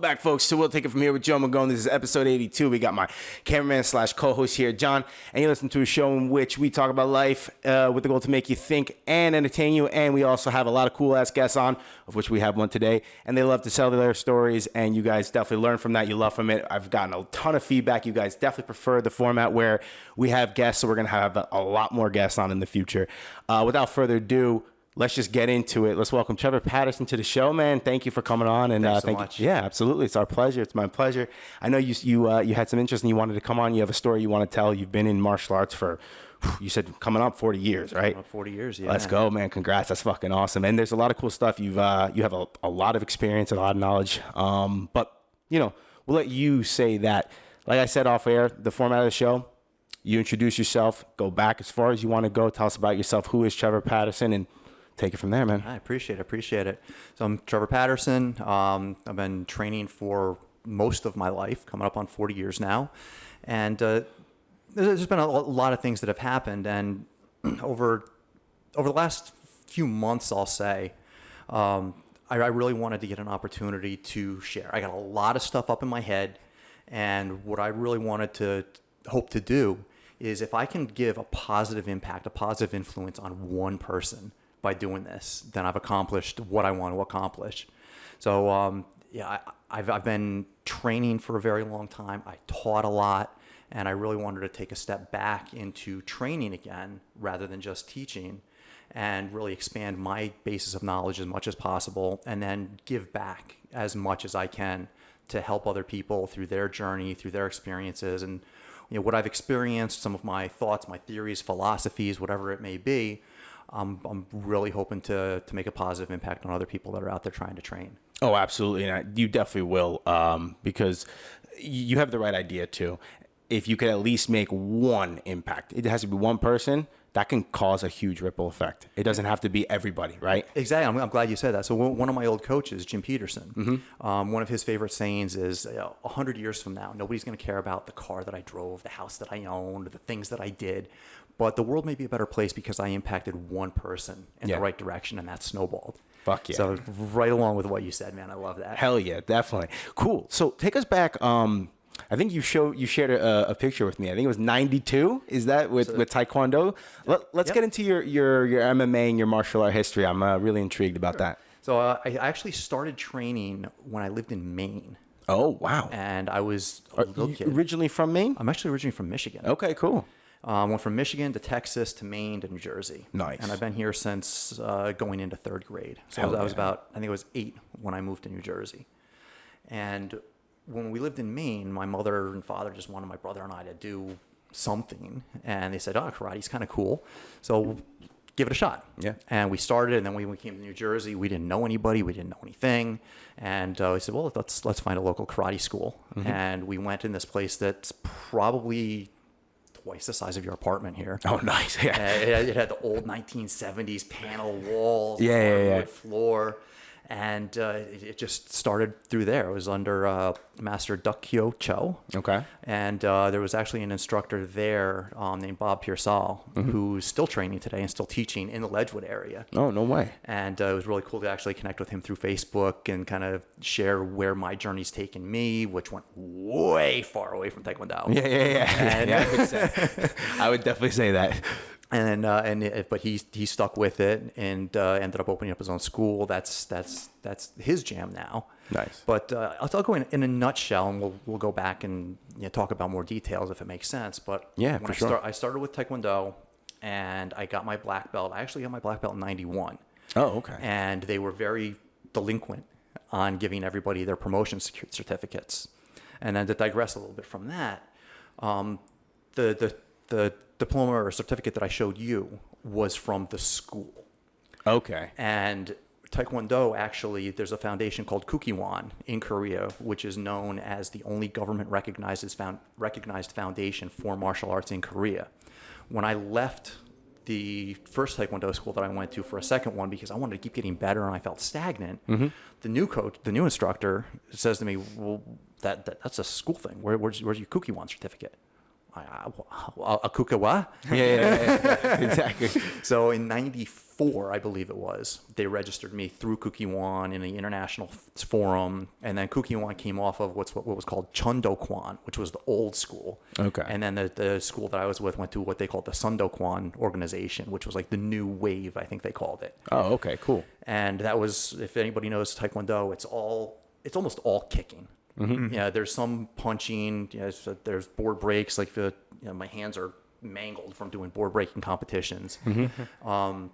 Welcome back, folks, to We'll Take It From Here with Joe Magone. This is episode 82. We got my cameraman / co-host here, John, and you listen to a show in which we talk about life with the goal to make you think and entertain you, and we also have a lot of cool-ass guests on, of which we have one today, and they love to tell their stories, and you guys definitely learn from that. You love from it. I've gotten a ton of feedback. You guys definitely prefer the format where we have guests, so we're going to have a lot more guests on in the future. Without further ado, let's just get into it. Let's welcome Trevor Patterson to the show, man. Thank you for coming on. And Thanks so much. you. Yeah, absolutely. It's our pleasure. It's my pleasure. I know you had some interest and you wanted to come on. You have a story you want to tell. You've been in martial arts for, you said coming up 40 years, right? 40 years, yeah. Let's go, man. Congrats. That's fucking awesome. And there's a lot of cool stuff. You have a lot of experience and a lot of knowledge. But, we'll let you say that. Like I said off air, the format of the show, you introduce yourself, go back as far as you want to go. Tell us about yourself. Who is Trevor Patterson? And take it from there, man. I appreciate it. So I'm Trevor Patterson. I've been training for most of my life, coming up on 40 years now. And there's been a lot of things that have happened. And over the last few months, I'll say, I really wanted to get an opportunity to share. I got a lot of stuff up in my head. And what I really wanted to hope to do is if I can give a positive impact, a positive influence on one person, by doing this, then I've accomplished what I want to accomplish. So, I've been training for a very long time. I taught a lot, and I really wanted to take a step back into training again rather than just teaching, and really expand my basis of knowledge as much as possible, and then give back as much as I can to help other people through their journey, through their experiences, and what I've experienced, some of my thoughts, my theories, philosophies, whatever it may be. I'm really hoping to make a positive impact on other people that are out there trying to train. Oh, absolutely. And you definitely will, because you have the right idea too. If you could at least make one impact, it has to be one person, that can cause a huge ripple effect. It doesn't have to be everybody, right? Exactly. I'm glad you said that. So one of my old coaches, Jim Peterson, one of his favorite sayings is, 100 years from now, nobody's going to care about the car that I drove, the house that I owned, the things that I did. But the world may be a better place because I impacted one person in the right direction, and that snowballed. Fuck yeah. So right along with what you said, man. I love that. Hell yeah, definitely. Cool. So take us back. I think you shared a picture with me. I think it was 92. Is that with Taekwondo? Let's get into your MMA and your martial art history. I'm really intrigued about that. So I actually started training when I lived in Maine. Oh, wow. And I was a little kid. Originally from Maine? I'm actually originally from Michigan. Okay, cool. Went from Michigan to Texas to Maine to New Jersey. Nice. And I've been here since going into third grade. So I was I think it was 8 when I moved to New Jersey. And when we lived in Maine, my mother and father just wanted my brother and I to do something. And they said, karate's kind of cool. So give it a shot. Yeah. And we started, and then when we came to New Jersey, we didn't know anybody. We didn't know anything. And we said, well, let's find a local karate school. And we went in this place that's probably twice the size of your apartment here. Oh, nice. Yeah. It had the old 1970s panel walls, wood floor, and it just started through there. It was under Master Dukkyo Cho. Okay. And there was actually an instructor there named Bob Pearsall, who's still training today and still teaching in the Ledgewood area. Oh, no way. And it was really cool to actually connect with him through Facebook and kind of share where my journey's taken me, which went way far away from Taekwondo. Yeah. I would definitely say that. But he stuck with it and ended up opening up his own school. That's his jam now. Nice. But I'll go in a nutshell, and we'll go back and talk about more details if it makes sense. But yeah, when I started with Taekwondo, and I got my black belt. I actually got my black belt in '91. Oh, okay. And they were very delinquent on giving everybody their promotion certificates. And then to digress a little bit from that, the diploma or certificate that I showed you was from the school. Okay. And Taekwondo, actually, there's a foundation called Kukiwon in Korea, which is known as the only government recognized foundation for martial arts in Korea. When I left the first Taekwondo school that I went to for a second one, because I wanted to keep getting better and I felt stagnant, the new instructor says to me, well, that's a school thing. Where's your Kukiwon certificate? Akuka wa? Yeah. Exactly. So in 94, I believe it was, they registered me through Kukiwon in the international forum. And then Kukiwon came off of what was called Chundokwan, which was the old school. Okay. And then the school that I was with went to what they called the Sundokwan organization, which was like the new wave, I think they called it. Oh, okay, cool. And that was, if anybody knows Taekwondo, it's almost all kicking. Mm-hmm. Yeah, there's some punching. So there's board breaks. Like my hands are mangled from doing board breaking competitions. Mm-hmm.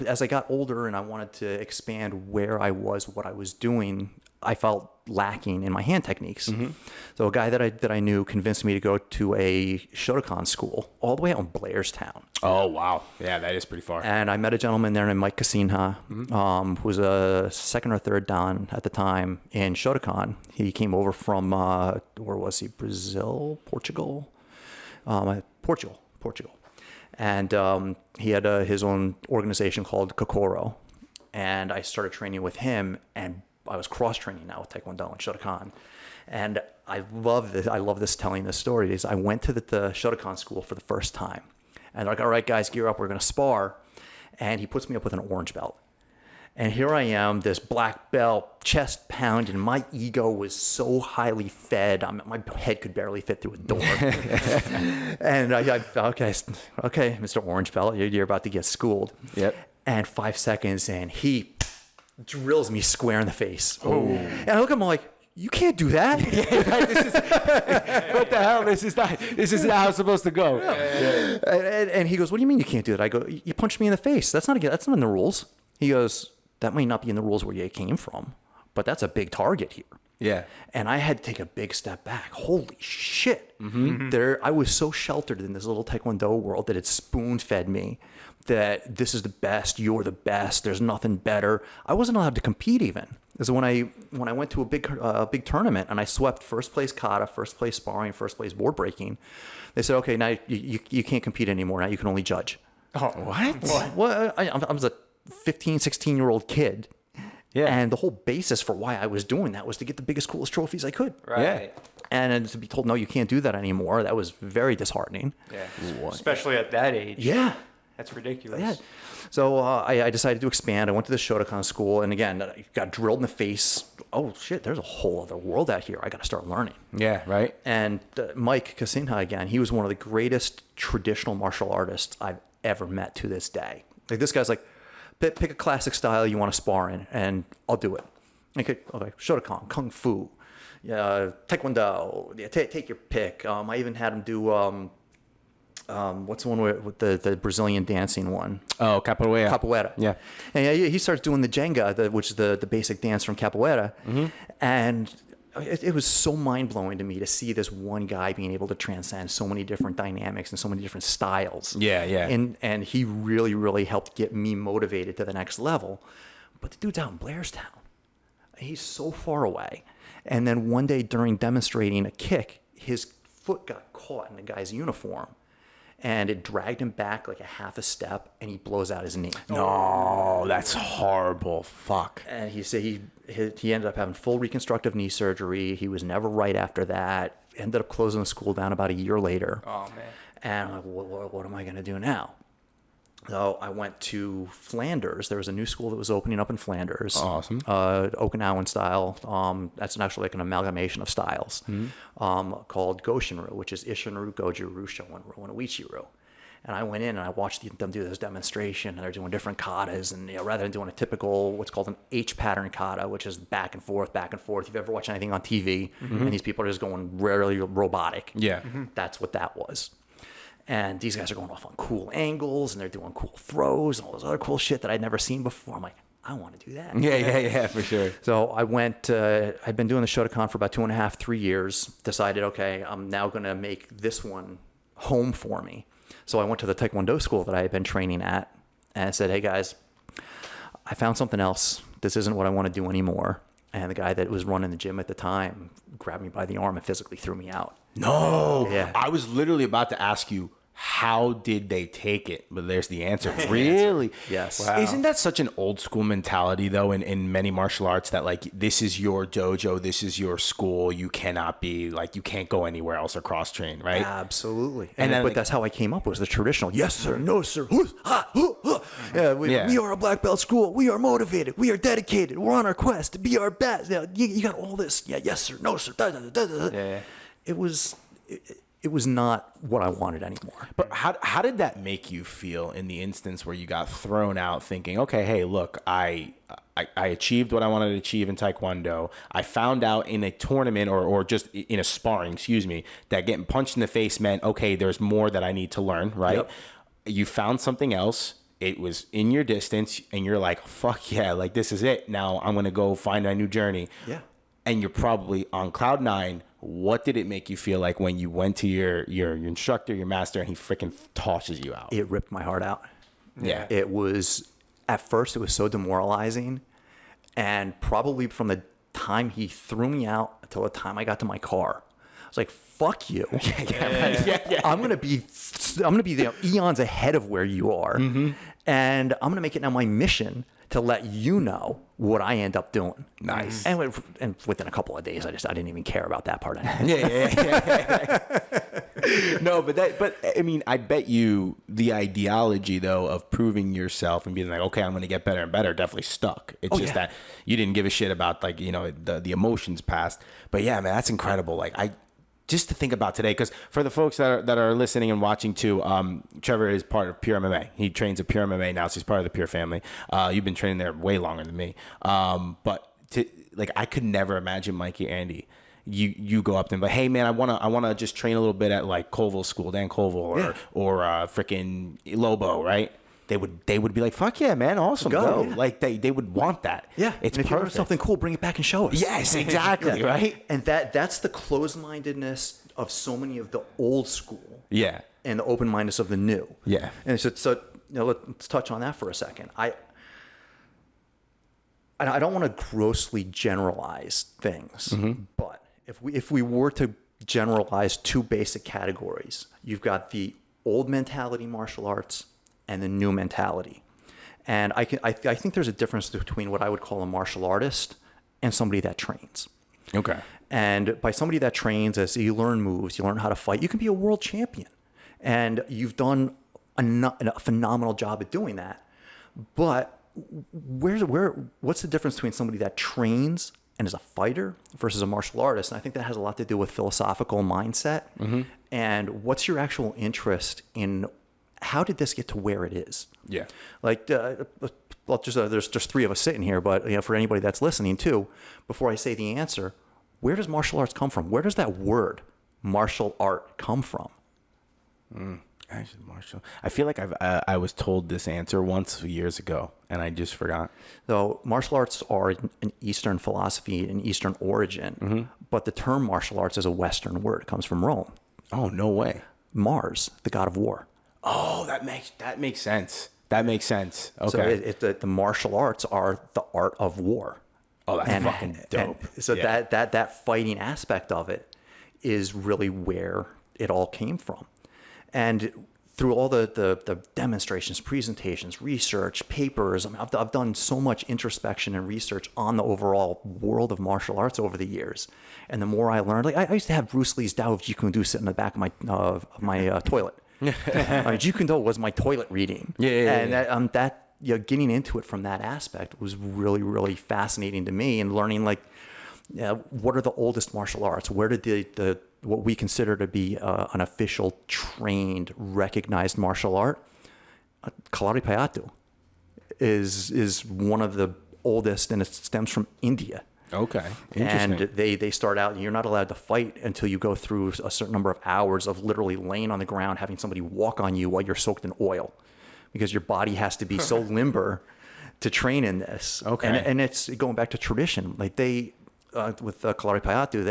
As I got older and I wanted to expand where I was, what I was doing, I felt lacking in my hand techniques. Mm-hmm. So a guy that I knew convinced me to go to a Shotokan school all the way out in Blairstown. Oh, wow. Yeah, that is pretty far. And I met a gentleman there named Mike Kasinha, who was a second or third dan at the time in Shotokan. He came over from, where was he? Brazil? Portugal? Portugal. And he had his own organization called Kokoro. And I started training with him, and I was cross-training now with Taekwondo and Shotokan. And I love this telling this story. Is I went to the Shotokan school for the first time. And they're like, all right, guys, gear up. We're going to spar. And he puts me up with an orange belt. And here I am, this black belt, chest pounding. My ego was so highly fed. My head could barely fit through a door. And I okay, Mr. Orange Belt, you're about to get schooled. Yep. And 5 seconds, and he drills me square in the face. Oh. And I look at him, I'm like, you can't do that. What the hell? This is not how it's supposed to go. Yeah. And he goes, what do you mean you can't do it? I go, you punched me in the face. That's not in the rules. He goes, that might not be in the rules where you came from, but that's a big target here. Yeah. And I had to take a big step back. Holy shit. Mm-hmm. I was so sheltered in this little Taekwondo world that it spoon-fed me that this is the best, you're the best, there's nothing better. I wasn't allowed to compete even. So when I went to a big tournament and I swept first place kata, first place sparring, first place board breaking, they said, okay, now you can't compete anymore. Now you can only judge. Oh, what? Well, I was a 15, 16-year-old kid. Yeah. And the whole basis for why I was doing that was to get the biggest, coolest trophies I could. Right. Yeah. And to be told, no, you can't do that anymore, that was very disheartening. Yeah. Especially at that age. Yeah. That's ridiculous. Yeah. So I decided to expand. I went to the Shotokan school. And again, I got drilled in the face. Oh, shit, there's a whole other world out here. I got to start learning. Yeah, right. And Mike Kasinha, again, he was one of the greatest traditional martial artists I've ever met to this day. Like, this guy's like, pick a classic style you want to spar in, and I'll do it. Okay, Shotokan, Kung Fu, Taekwondo, take your pick. I even had him do, what's the one with the Brazilian dancing one? Oh, capoeira. Capoeira. Yeah. And he starts doing the Jenga, which is the basic dance from capoeira. Mm-hmm. And it was so mind-blowing to me to see this one guy being able to transcend so many different dynamics and so many different styles. Yeah. And he really, really helped get me motivated to the next level. But the dude's out in Blairstown. He's so far away. And then one day during demonstrating a kick, his foot got caught in the guy's uniform. And it dragged him back like a half a step, and he blows out his knee. No, that's horrible. Fuck. And he said he ended up having full reconstructive knee surgery. He was never right after that. Ended up closing the school down about a year later. Oh, man. And I'm like, what am I going to do now? So I went to Flanders. There was a new school that was opening up in Flanders. Awesome. Okinawan style. That's actually like an amalgamation of styles called Goshin Ryu, which is Isshin-Ryu, Goju-Ryu, Shoin-Ryu, and Uichi-Ryu. And I went in and I watched them do this demonstration, and they're doing different katas. And rather than doing a typical, what's called an H pattern kata, which is back and forth. If you've ever watched anything on TV, and these people are just going really robotic. Yeah. Mm-hmm. That's what that was. And these guys are going off on cool angles, and they're doing cool throws and all this other cool shit that I'd never seen before. I'm like, I want to do that. Yeah, for sure. So I went, I'd been doing the Shotokan for about 2.5, 3 years, decided, okay, I'm now going to make this one home for me. So I went to the Taekwondo school that I had been training at, and I said, hey guys, I found something else. This isn't what I want to do anymore. And the guy that was running the gym at the time grabbed me by the arm and physically threw me out. No. Yeah. I was literally about to ask you, how did they take it? But there's the answer. Really? Yes. Wow. Isn't that such an old school mentality though in many martial arts that like this is your dojo, this is your school, you cannot be like you can't go anywhere else or cross train, right? Absolutely. And then, but like- that's how I came up was the traditional. Yes, sir. No, sir. We are a black belt school. We are motivated. We are dedicated. We're on our quest to be our best. You got all this. Yeah, yes, sir. No, sir. Da, da, da, da, da. Yeah. It was not what I wanted anymore. But how did that make you feel in the instance where you got thrown out thinking, okay, hey, look, I achieved what I wanted to achieve in Taekwondo. I found out in a tournament or just in a sparring, that getting punched in the face meant, okay, there's more that I need to learn, right? Yep. You found something else. It was in your distance and you're like, fuck yeah, like this is it. Now I'm going to go find a new journey. Yeah. And you're probably on cloud nine. What did it make you feel like when you went to your instructor, your master, and he freaking tosses you out? It ripped my heart out. Yeah. It was, at first, it was so demoralizing. And probably from the time he threw me out until the time I got to my car, I was like, fuck you. I'm going to be eons ahead of where you are. Mm-hmm. And I'm going to make it now my mission to let you know what I end up doing. Nice. And within a couple of days, I didn't even care about that part anymore. Yeah. No, but I mean, I bet you the ideology though of proving yourself and being like, okay, I'm going to get better and better, definitely stuck. It's just that you didn't give a shit about like, the emotions past. But yeah, man, that's incredible. Like just to think about today, because for the folks that are listening and watching too, Trevor is part of Pure MMA. He trains at Pure MMA now, so he's part of the Pure family. You've been training there way longer than me. But I could never imagine Mikey Andy. You go up to him, but hey man, I wanna just train a little bit at like Colville's school, Dan Colville, or freaking Lobo, right? They would be like, fuck yeah, man, awesome, go. Yeah. Like they would want that. Yeah, it's and if you learn perfect. something cool, bring it back and show us. Yes, exactly, right? And that's the closed-mindedness of so many of the old school. Yeah. And the open-mindedness of the new. Yeah. And so let's touch on that for a second. I don't want to grossly generalize things, but if we were to generalize two basic categories, you've got the old mentality martial arts and the new mentality. And I think there's a difference between what I would call a martial artist and somebody that trains. Okay. And by somebody that trains, as you learn moves, you learn how to fight, you can be a world champion. And you've done a phenomenal job at doing that. But what's the difference between somebody that trains and is a fighter versus a martial artist? And I think that has a lot to do with philosophical mindset. Mm-hmm. And what's your actual interest in how did this get to where it is? Yeah. Like, there's just three of us sitting here, but for anybody that's listening too, before I say the answer, where does martial arts come from? Where does that word martial art come from? Actually, martial. I feel like I was told this answer once years ago, and I just forgot. So martial arts are an Eastern philosophy, an Eastern origin, but the term martial arts is a Western word. It comes from Rome. Oh, no way. Mars, the god of war. Oh, that makes sense. That makes sense. Okay. So the martial arts are the art of war. Oh, that's fucking dope. So Yeah. that fighting aspect of it is really where it all came from. And through all the demonstrations, presentations, research, papers, I mean, I've done so much introspection and research on the overall world of martial arts over the years. And the more I learned, like I used to have Bruce Lee's Tao of Jeet Kune Do sit in the back of my toilet. Jeet Kune Do was my toilet reading. And that getting into it from that aspect was really, really fascinating to me, and learning what are the oldest martial arts? Where did the what we consider to be an official, trained, recognized martial art? Kalari Payatu is one of the oldest, and it stems from India. Okay. And they start out, you're not allowed to fight until you go through a certain number of hours of literally laying on the ground, having somebody walk on you while you're soaked in oil, because your body has to be so limber to train in this. Okay. And it's going back to tradition. Like with Kalari Payatu,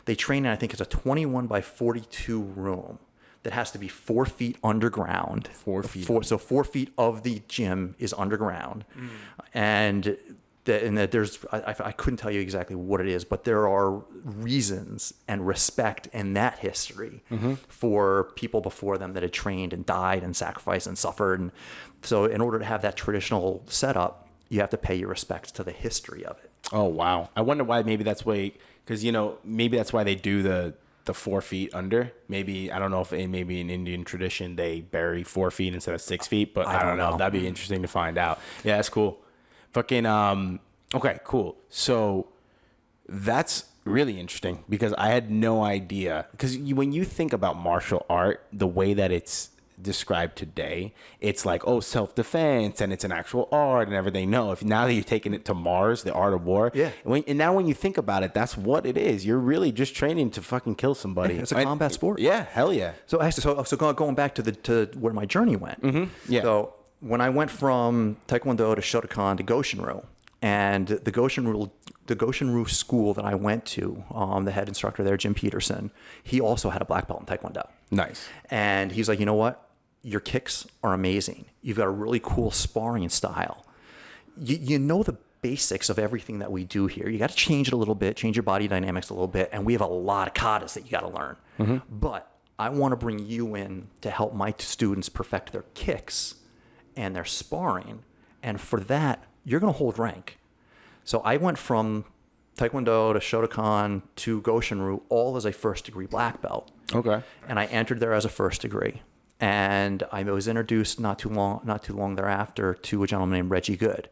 they train in, I think it's a 21 by 42 room that has to be 4 feet underground. 4 feet. So 4 feet of the gym is underground. And that there's, I couldn't tell you exactly what it is, but there are reasons and respect in that history for people before them that had trained and died and sacrificed and suffered. And so in order to have that traditional setup, you have to pay your respects to the history of it. Oh, wow. I wonder why. Maybe that's why, because, maybe that's why they do the 4 feet under. Maybe, I don't know if maybe in Indian tradition they bury 4 feet instead of 6 feet, but I don't know. That'd be interesting to find out. Yeah, that's cool. Fucking, okay, cool. So that's really interesting because I had no idea. Because when you think about martial art, the way that it's described today, it's like, oh, self-defense and it's an actual art and everything. No, if now that you're taking it to Mars, the art of war. Yeah. And now when you think about it, that's what it is. You're really just training to fucking kill somebody. It's a combat sport. Yeah, hell yeah. So actually, so going back to where my journey went. Yeah. So when I went from Taekwondo to Shotokan to Goshin Ryu, and the Goshin Ryu school that I went to, the head instructor there, Jim Peterson, he also had a black belt in Taekwondo. Nice. And he's like, you know what? Your kicks are amazing. You've got a really cool sparring style. You know the basics of everything that we do here. You got to change it a little bit, change your body dynamics a little bit, and we have a lot of katas that you got to learn. But I want to bring you in to help my students perfect their kicks and their sparring. And for that, you're going to hold rank. So I went from Taekwondo to Shotokan to Goshin Ryu all as a first degree black belt. Okay. And I entered there as a first degree. And I was introduced not too long thereafter to a gentleman named Reggie Good.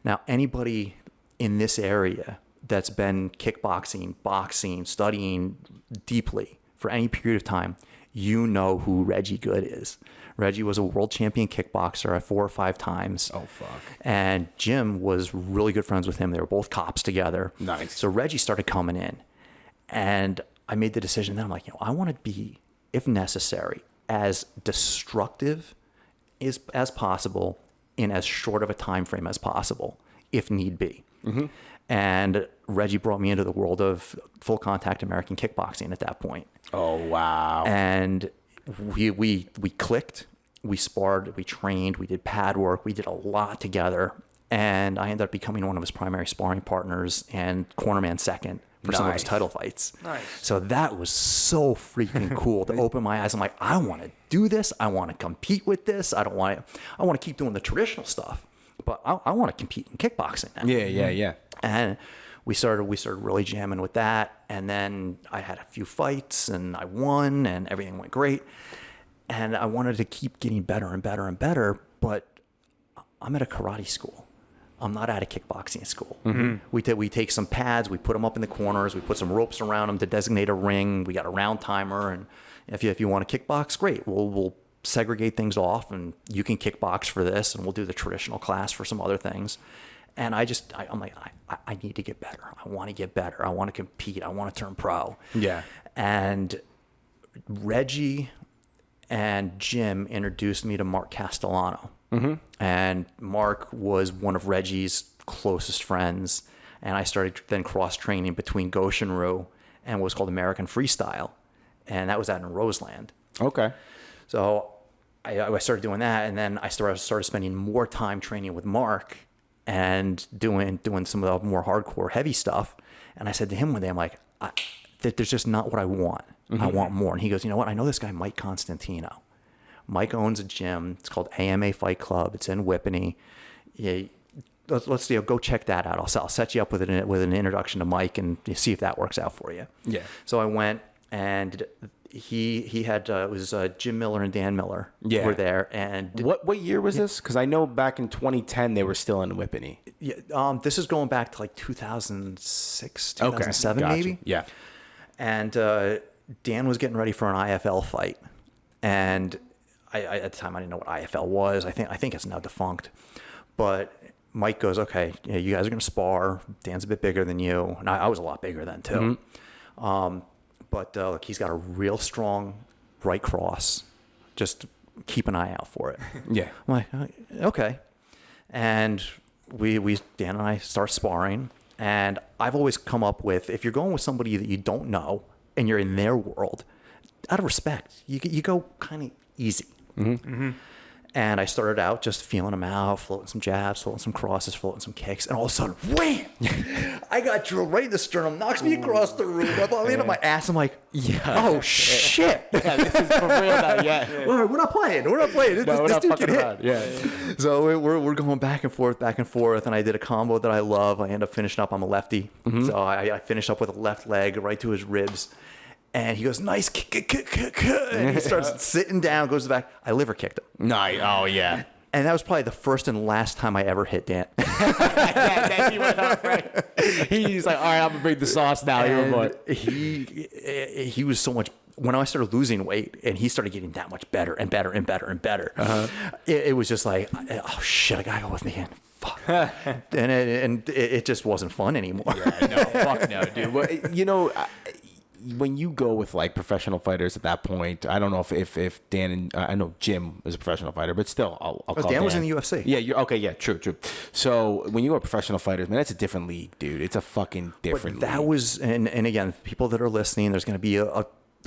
Now, anybody in this area that's been kickboxing, boxing, studying deeply for any period of time, you know who Reggie Good is. Reggie was a world champion kickboxer 4 or 5 times. Oh, fuck. And Jim was really good friends with him. They were both cops together. Nice. So Reggie started coming in. And I made the decision then I'm like, I want to be, if necessary, as destructive as possible in as short of a time frame as possible, if need be. And Reggie brought me into the world of full contact American kickboxing at that point. Oh, wow. And we clicked, we sparred, we trained, we did pad work, we did a lot together. And I ended up becoming one of his primary sparring partners and cornerman second for some of his title fights. Nice. So that was so freaking cool to open my eyes. I'm like, I want to do this. I want to compete with this. I want to keep doing the traditional stuff, but I want to compete in kickboxing now. Yeah. And we started really jamming with that. And then I had a few fights and I won and everything went great. And I wanted to keep getting better and better and better, but I'm at a karate school. I'm not at a kickboxing school. We take some pads, we put them up in the corners, we put some ropes around them to designate a ring. We got a round timer, and if you want to kickbox, great. We'll segregate things off, and you can kickbox for this, and we'll do the traditional class for some other things. And I'm like, I need to get better. I want to get better. I want to compete. I want to turn pro. Yeah. And Reggie and Jim introduced me to Mark Castellano. And Mark was one of Reggie's closest friends. And I started then cross-training between Goshin Ryu and what was called American Freestyle. And that was out in Roseland. Okay. So I started doing that. And then I started spending more time training with Mark and doing some of the more hardcore, heavy stuff. And I said to him one day, I'm like, there's just not what I want. I want more. And he goes, you know what? I know this guy, Mike Constantino. Mike owns a gym. It's called AMA Fight Club. It's in Whippany. Yeah, let's go check that out. I'll set you up with an introduction to Mike and see if that works out for you. Yeah. So I went, and he had it was Jim Miller and Dan Miller were there. And what year was this? Because I know back in 2010 they were still in Whippany. Yeah. This is going back to like 2006, 2007 Gotcha. maybe. Yeah. And Dan was getting ready for an IFL fight, and I at the time I didn't know what IFL was. I think it's now defunct, but Mike goes, okay, you guys are gonna spar. Dan's a bit bigger than you, and I was a lot bigger then too. But look, he's got a real strong right cross. Just keep an eye out for it. Yeah. I'm like, okay, and we Dan and I start sparring, and I've always come up with, if you're going with somebody that you don't know and you're in their world, out of respect, you go kind of easy. And I started out just feeling them out, floating some jabs, floating some crosses, floating some kicks. And all of a sudden, wham! I got drilled right in the sternum, knocks me across the room. I landed on my ass. I'm like, oh, shit. Yeah, this is for real now. Yeah. We're not playing. This dude can hit. Yeah. So we're going back and forth. And I did a combo that I love. I end up finishing up. I'm a lefty. So I finished up with a left leg right to his ribs. And he goes, nice kick. And he starts sitting down, goes back. I liver kicked him. Nice. Oh, yeah. And that was probably the first and last time I ever hit Dan. Yeah, he went off, right? He's like, all right, I'm going to bring the sauce now. And he was so much... When I started losing weight and he started getting that much better and better, it was just like, oh, shit, I got to go with me in. Fuck. and it just wasn't fun anymore. Yeah, no, fuck no, dude. Well, when you go with like professional fighters at that point, I don't know if Dan and I know Jim is a professional fighter, but still, I'll call Dan was in the UFC. Yeah, you're okay. Yeah, true. So when you go with professional fighters, man, that's a different league, dude. It's a fucking different league. That was, and again, people that are listening, there's going to be a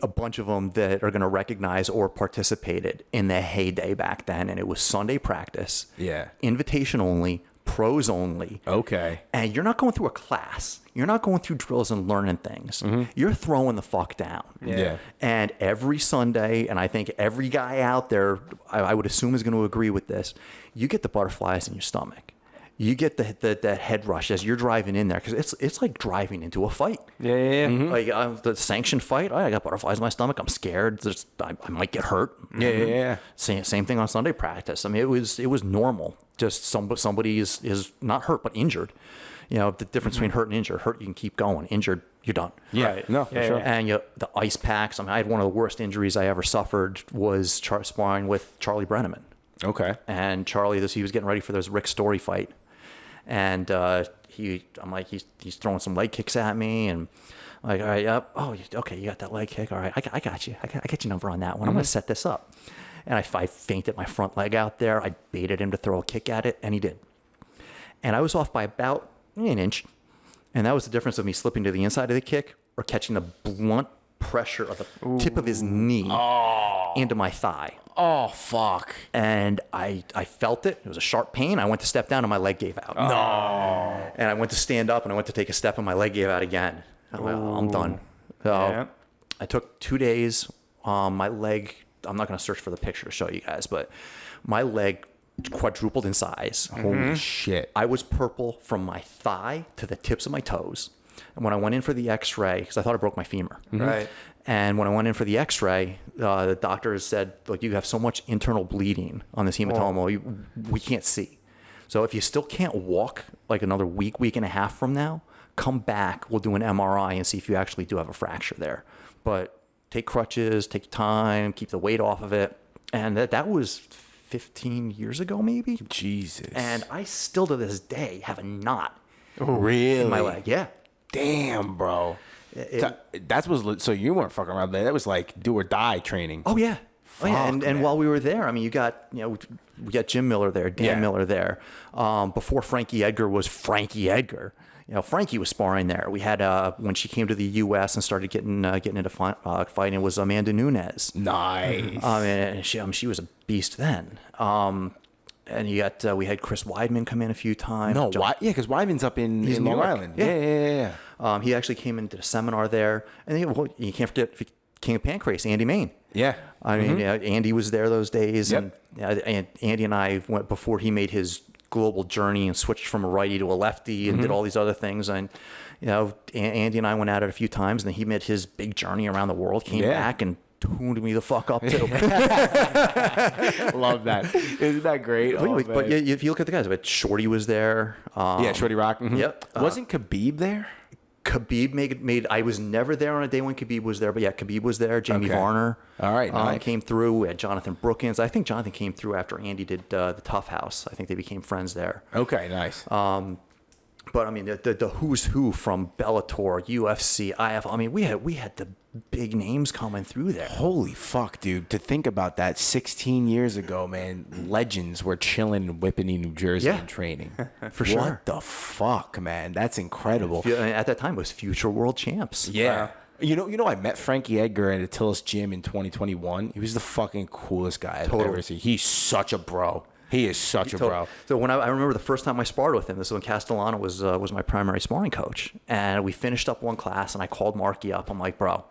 bunch of them that are going to recognize or participated in the heyday back then, and it was Sunday practice. Yeah, invitation only. Pros only. Okay. And you're not going through a class. You're not going through drills and learning things. You're throwing the fuck down. Yeah. And every Sunday, and I think every guy out there, I would assume is going to agree with this, you get the butterflies in your stomach. You get the head rush as you're driving in there, because it's like driving into a fight. Yeah. Like the sanctioned fight, I got butterflies in my stomach. I'm scared. I might get hurt. Yeah. Same thing on Sunday practice. I mean, it was normal. Just somebody is not hurt but injured. You know, the difference between hurt and injured. Hurt, you can keep going. Injured, you're done. Yeah. Right. No, for sure. And the ice packs. I mean, I had one of the worst injuries I ever suffered was sparring with Charlie Brenneman. Okay. And Charlie, he was getting ready for this Rick Story fight. And I'm like, he's throwing some leg kicks at me, and I'm like, all right, yep. Oh, okay, you got that leg kick. All right, I got you. I got your number on that one. I'm gonna set this up. And I feinted my front leg out there. I baited him to throw a kick at it, and he did. And I was off by about an inch, and that was the difference of me slipping to the inside of the kick or catching the blunt pressure of the tip of his knee into my thigh. Oh, fuck. And I felt it. It was a sharp pain. I went to step down and my leg gave out. No. And I went to stand up and I went to take a step and my leg gave out again. I'm like, oh, I'm done. So I took 2 days. My leg, I'm not going to search for the picture to show you guys, but my leg quadrupled in size. Holy shit. I was purple from my thigh to the tips of my toes. And when I went in for the x-ray, because I thought I broke my femur. Right. And when I went in for the x-ray, the doctors said, look, you have so much internal bleeding on this hematoma, we can't see. So if you still can't walk like another week and a half from now, come back. We'll do an MRI and see if you actually do have a fracture there. But take crutches, take time, keep the weight off of it. And that was 15 years ago, maybe? Jesus. And I still to this day have a knot really? in my leg. Yeah. Damn, bro. So you weren't fucking around there. That was like do or die training. Oh yeah. Fuck, and while we were there, I mean, we got Jim Miller there, Dan Miller there. Before Frankie Edgar was Frankie Edgar. Frankie was sparring there. We had when she came to the U.S. and started getting into fighting was Amanda Nunez. Nice. And she was a beast then. And you got we had Chris Weidman come in a few times. No, because Weidman's up in Long Island. Yeah. He actually came and did a seminar there. And you can't forget King of Pancrase, Andy Main. Yeah. I mean, Andy was there those days. Yep. And Andy and I went before he made his global journey and switched from a righty to a lefty and did all these other things. And, Andy and I went at it a few times. And then he made his big journey around the world, came back and tuned me the fuck up too. Love that. Isn't that great? But if you look at the guys, but Shorty was there. Shorty Rock. Mm-hmm. Yep. Wasn't Khabib there? Khabib made. I was never there on a day when Khabib was there, but yeah, Khabib was there. Jamie Varner. All right, nice. Came through. We had Jonathan Brookins. I think Jonathan came through after Andy did the Tough House. I think they became friends there. Okay, nice. But I mean, the who's who from Bellator, UFC, IF. I mean, we had the big names coming through there. Holy fuck, dude! To think about that, 16 years ago, man, legends were chilling in Whippany, New Jersey, and training. For sure. What the fuck, man? That's incredible. At that time, it was future world champs. Yeah. You know, I met Frankie Edgar at Attila's gym in 2021. He was the fucking coolest guy I've ever seen. He's such a bro. He is such a bro. So when I remember the first time I sparred with him, this was when Castellano was my primary sparring coach, and we finished up one class, and I called Marky up. I'm like, bro,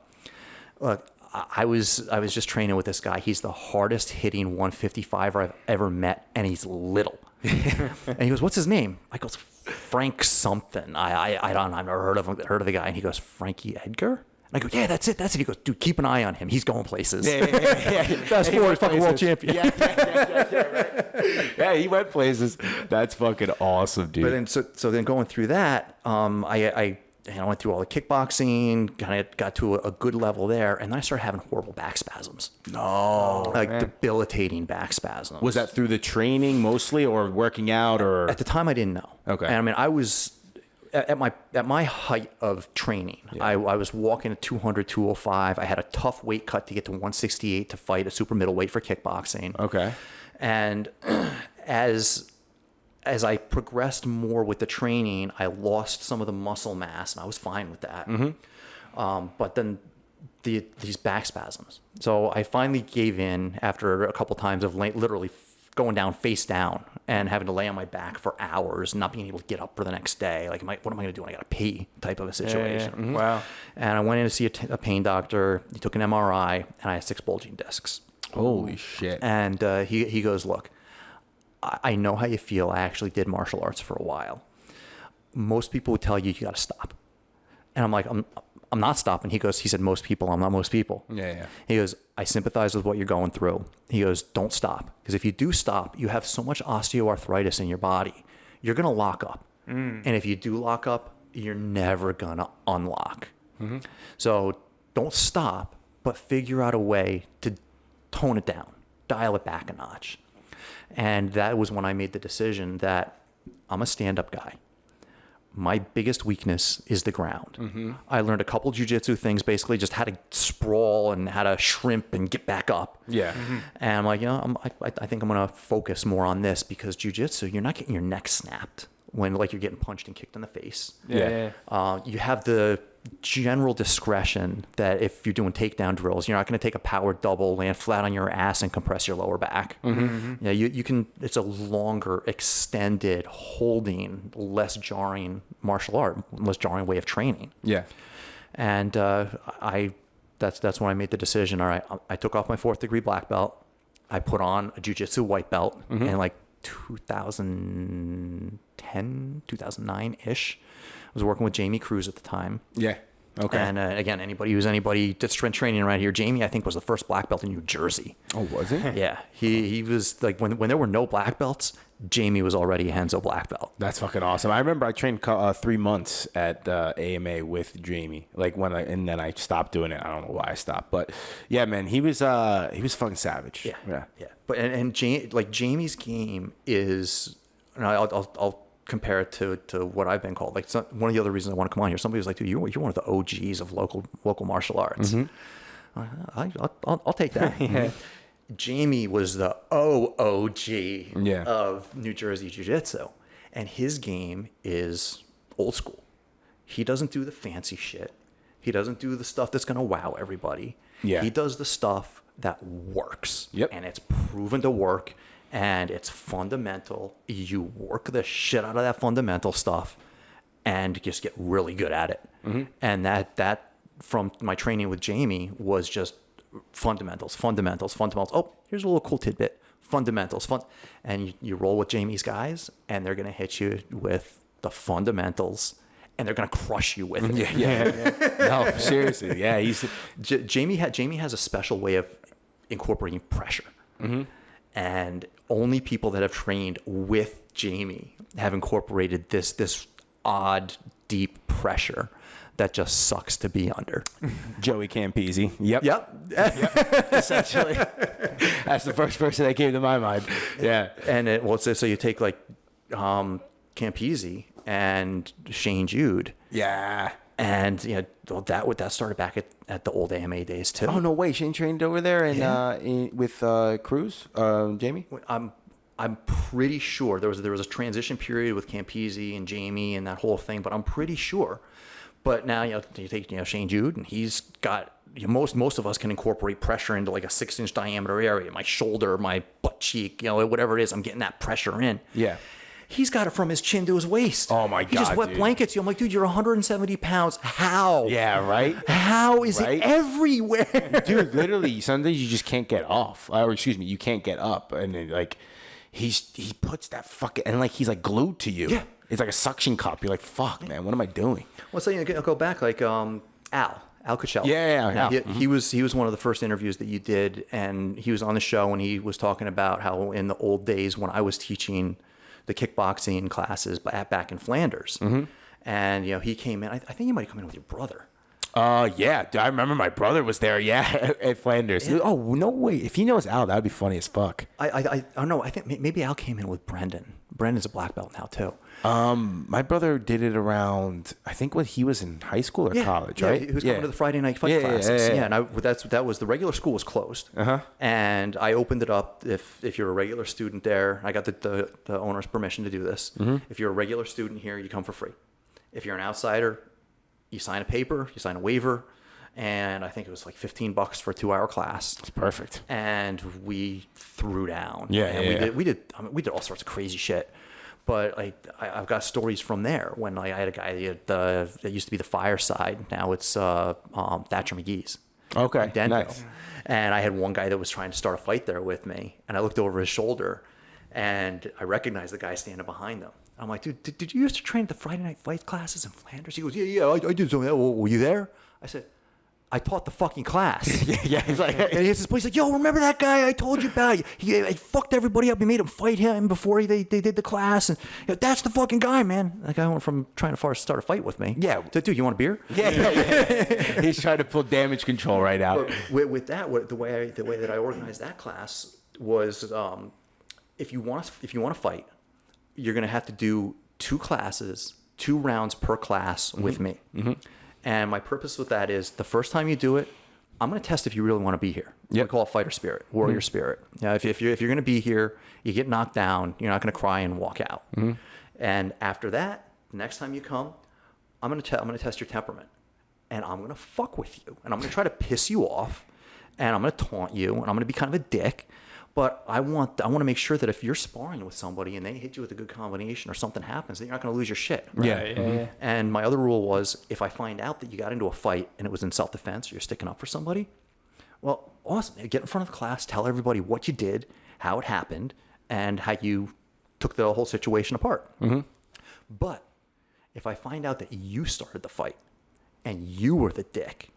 look, I was just training with this guy. He's the hardest hitting 155er I've ever met, and he's little. And he goes, what's his name? I goes, Frank something. I don't know. I've never heard of the guy. And he goes, Frankie Edgar? And I go, yeah, that's it. He goes, dude, keep an eye on him. He's going places. Yeah. Fast forward, fucking world champion. Yeah, right. Yeah, he went places. That's fucking awesome, dude. But then, so then going through that, I went through all the kickboxing, kind of got to a good level there, and then I started having horrible back spasms. No, debilitating back spasms. Was that through the training mostly, or working out, or? At the time, I didn't know. Okay. And I mean, I was at my height of training. Yeah. I was walking at 200, 205. I had a tough weight cut to get to 168 to fight a super middleweight for kickboxing. Okay. And as I progressed more with the training, I lost some of the muscle mass, and I was fine with that. Mm-hmm. But then these back spasms. So I finally gave in after a couple times of literally going down face down and having to lay on my back for hours, not being able to get up for the next day. Like, what am I going to do when I got to pee type of a situation. Yeah. Mm-hmm. Wow. And I went in to see a pain doctor. He took an MRI, and I had 6 bulging discs. Holy shit. And he goes, look, I know how you feel. I actually did martial arts for a while. Most people would tell you got to stop. And I'm like, I'm not stopping. He said, most people. I'm not most people. Yeah. He goes, I sympathize with what you're going through. He goes, don't stop. Because if you do stop, you have so much osteoarthritis in your body. You're going to lock up. And if you do lock up, you're never going to unlock. Mm-hmm. So don't stop, but figure out a way to tone it down, dial it back a notch. And that was when I made the decision that I'm a stand-up guy. My biggest weakness is the ground. Mm-hmm. I learned a couple jiu-jitsu things, basically just how to sprawl and how to shrimp and get back up. Yeah. Mm-hmm. And I'm like, I think I'm going to focus more on this, because jiu-jitsu, you're not getting your neck snapped when you're getting punched and kicked in the face. Yeah. You have the general discretion that if you're doing takedown drills, you're not going to take a power double, land flat on your ass, and compress your lower back. Mm-hmm. Yeah, you can. It's a longer, extended, holding, less jarring martial art, less jarring way of training. Yeah. And that's when I made the decision. All right, I took off my 4th degree black belt. I put on a jiu-jitsu white belt in 2010, 2009-ish. I was working with Jamie Cruz at the time. Yeah. Okay. And again, anybody that's training around here, Jamie, I think, was the first black belt in New Jersey. Oh, was he? Yeah. He was like, when there were no black belts, Jamie was already a Henzo black belt. That's fucking awesome. I remember I trained 3 months at AMA with Jamie. And then I stopped doing it. I don't know why I stopped, but yeah, man, he was fucking savage. Yeah. But Jamie's game is, and I'll compare it to what I've been called. Like, one of the other reasons I want to come on here, somebody was like, dude, you're one of the OGs of local martial arts. Mm-hmm. I'll take that. Yeah. Jamie was the OG of New Jersey Jiu-Jitsu, and his game is old school. He doesn't do the fancy shit. He doesn't do the stuff that's going to wow everybody. Yeah. He does the stuff that works. Yep. And it's proven to work, and it's fundamental. You work the shit out of that fundamental stuff and just get really good at it. Mm-hmm. And that from my training with Jamie was just fundamentals. Oh, here's a little cool tidbit. Fundamentals. And you roll with Jamie's guys, and they're going to hit you with the fundamentals, and they're going to crush you with it. Yeah. No, seriously. Yeah. Jamie has a special way of incorporating pressure. Mm-hmm. And only people that have trained with Jamie have incorporated this odd, deep pressure that just sucks to be under. Joey Campese. Yep. Essentially. That's the first person that came to my mind. Yeah. And so you take Campese and Shane Jude. Yeah. And that started back at the old AMA days too. Oh no way! Shane trained over there with Cruz, Jamie. I'm pretty sure there was a transition period with Campese and Jamie and that whole thing, but I'm pretty sure But now, you take, Shane Jude, and he's got, most of us can incorporate pressure into like a 6-inch diameter area, my shoulder, my butt cheek, whatever it is, I'm getting that pressure in. Yeah. He's got it from his chin to his waist. Oh my God, He just wet dude. blankets you. I'm like, dude, you're 170 pounds. How? Yeah, right? How is Right? it everywhere? Dude, literally, sometimes you just can't get off. Or excuse me, you can't get up. And then, like, he puts that fucking, and like, he's like glued to you. Yeah. It's like a suction cup. You're like, fuck, man, what am I doing? Well, so I'll go back like Al Coachella. Yeah. Now, he was one of the first interviews that you did, and he was on the show, and he was talking about how in the old days when I was teaching the kickboxing classes back in Flanders, and he came in. I think he might have come in with your brother. Yeah, dude, I remember my brother was there. Yeah, at Flanders. Yeah. Oh no way! If he knows Al, that'd be funny as fuck. I don't know. I think maybe Al came in with Brendan. Brendan's a black belt now too. My brother did it around, I think, when he was in high school or college, right? He was coming to the Friday night fight classes. Yeah, and that was the regular school was closed. And I opened it up. If you're a regular student there, I got the owner's permission to do this. If you're a regular student here, you come for free. If you're an outsider, you sign a paper, you sign a waiver, and I think it was like $15 for a 2-hour class. It's perfect. And we threw down. Yeah, and we did all sorts of crazy shit. But I've got stories from there when I had a guy that used to be the Fireside. Now it's Thatcher McGee's. Okay, in Denville. nice. And I had one guy that was trying to start a fight there with me, and I looked over his shoulder, and I recognized the guy standing behind them. I'm like, dude, did you used to train at the Friday night fight classes in Flanders? He goes, yeah, I did something. Were you there? I said, I taught the fucking class. Yeah, he's like, And he has this place like, yo, remember that guy I told you about? He fucked everybody up. He made him fight him before they did the class. And that's the fucking guy, man. That guy went from trying to start a fight with me. Yeah. To, dude, you want a beer? yeah. He's trying to pull damage control right out. But with that, the way that I organized that class was, if you want to fight, you're going to have to do 2 classes, 2 rounds per class with me. And my purpose with that is the first time you do it, I'm going to test if you really want to be here. We call it fighter spirit, warrior spirit. If you're going to be here, you get knocked down, you're not going to cry and walk out. And after that, next time you come, I'm going to test your temperament, and I'm going to fuck with you, and I'm going to try to piss you off, and I'm going to taunt you, and I'm going to be kind of a dick. But I want to make sure that if you're sparring with somebody and they hit you with a good combination or something happens, that you're not going to lose your shit. Right? Yeah. And my other rule was, if I find out that you got into a fight and it was in self-defense or you're sticking up for somebody, well, awesome. Get in front of the class, tell everybody what you did, how it happened, and how you took the whole situation apart. But if I find out that you started the fight and you were the dick,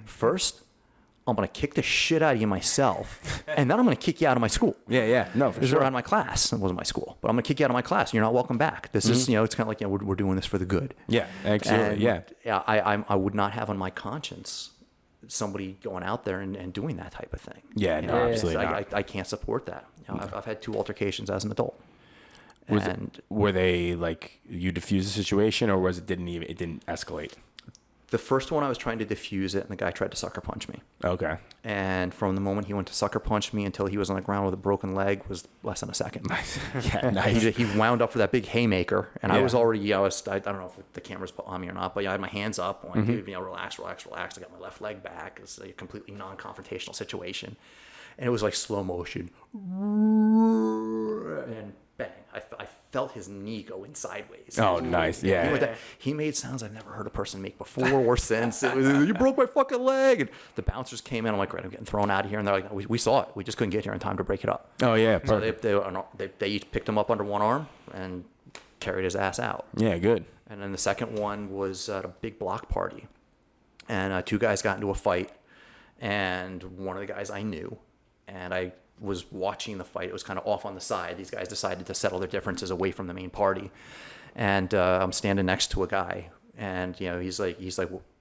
first, I'm going to kick the shit out of you myself, and then I'm going to kick you out of my school. Yeah. No, for This is sure. around my class. It wasn't my school, but I'm going to kick you out of my class. You're not welcome back. This is, it's kind of like, we're doing this for the good. Yeah, absolutely. And, I would not have on my conscience somebody going out there and doing that type of thing. Yeah, no, absolutely not. I can't support that. I've had 2 altercations as an adult. Were they like you diffused the situation, or was it didn't escalate? The first one, I was trying to diffuse it, and the guy tried to sucker punch me. Okay. And from the moment he went to sucker punch me until he was on the ground with a broken leg was less than a second. Yeah, nice. He wound up for that big haymaker, and I was already, I don't know if the camera's on me or not, but I had my hands up. I'm like, dude, relax. I got my left leg back. It's a completely non-confrontational situation. And it was like slow motion. And bang, I felt his knee go in sideways. Oh, nice. Yeah. He made sounds I've never heard a person make before or since. It was, you broke my fucking leg. And the bouncers came in. I'm like, great, I'm getting thrown out of here. And they're like, we saw it. We just couldn't get here in time to break it up. Oh, yeah. So Perfect. they each picked him up under one arm and carried his ass out. Yeah, good. And then the second one was at a big block party. And 2 guys got into a fight. And one of the guys I knew. And I was watching the fight. It was kind of off on the side. These guys decided to settle their differences away from the main party. And I'm standing next to a guy. And, he's like,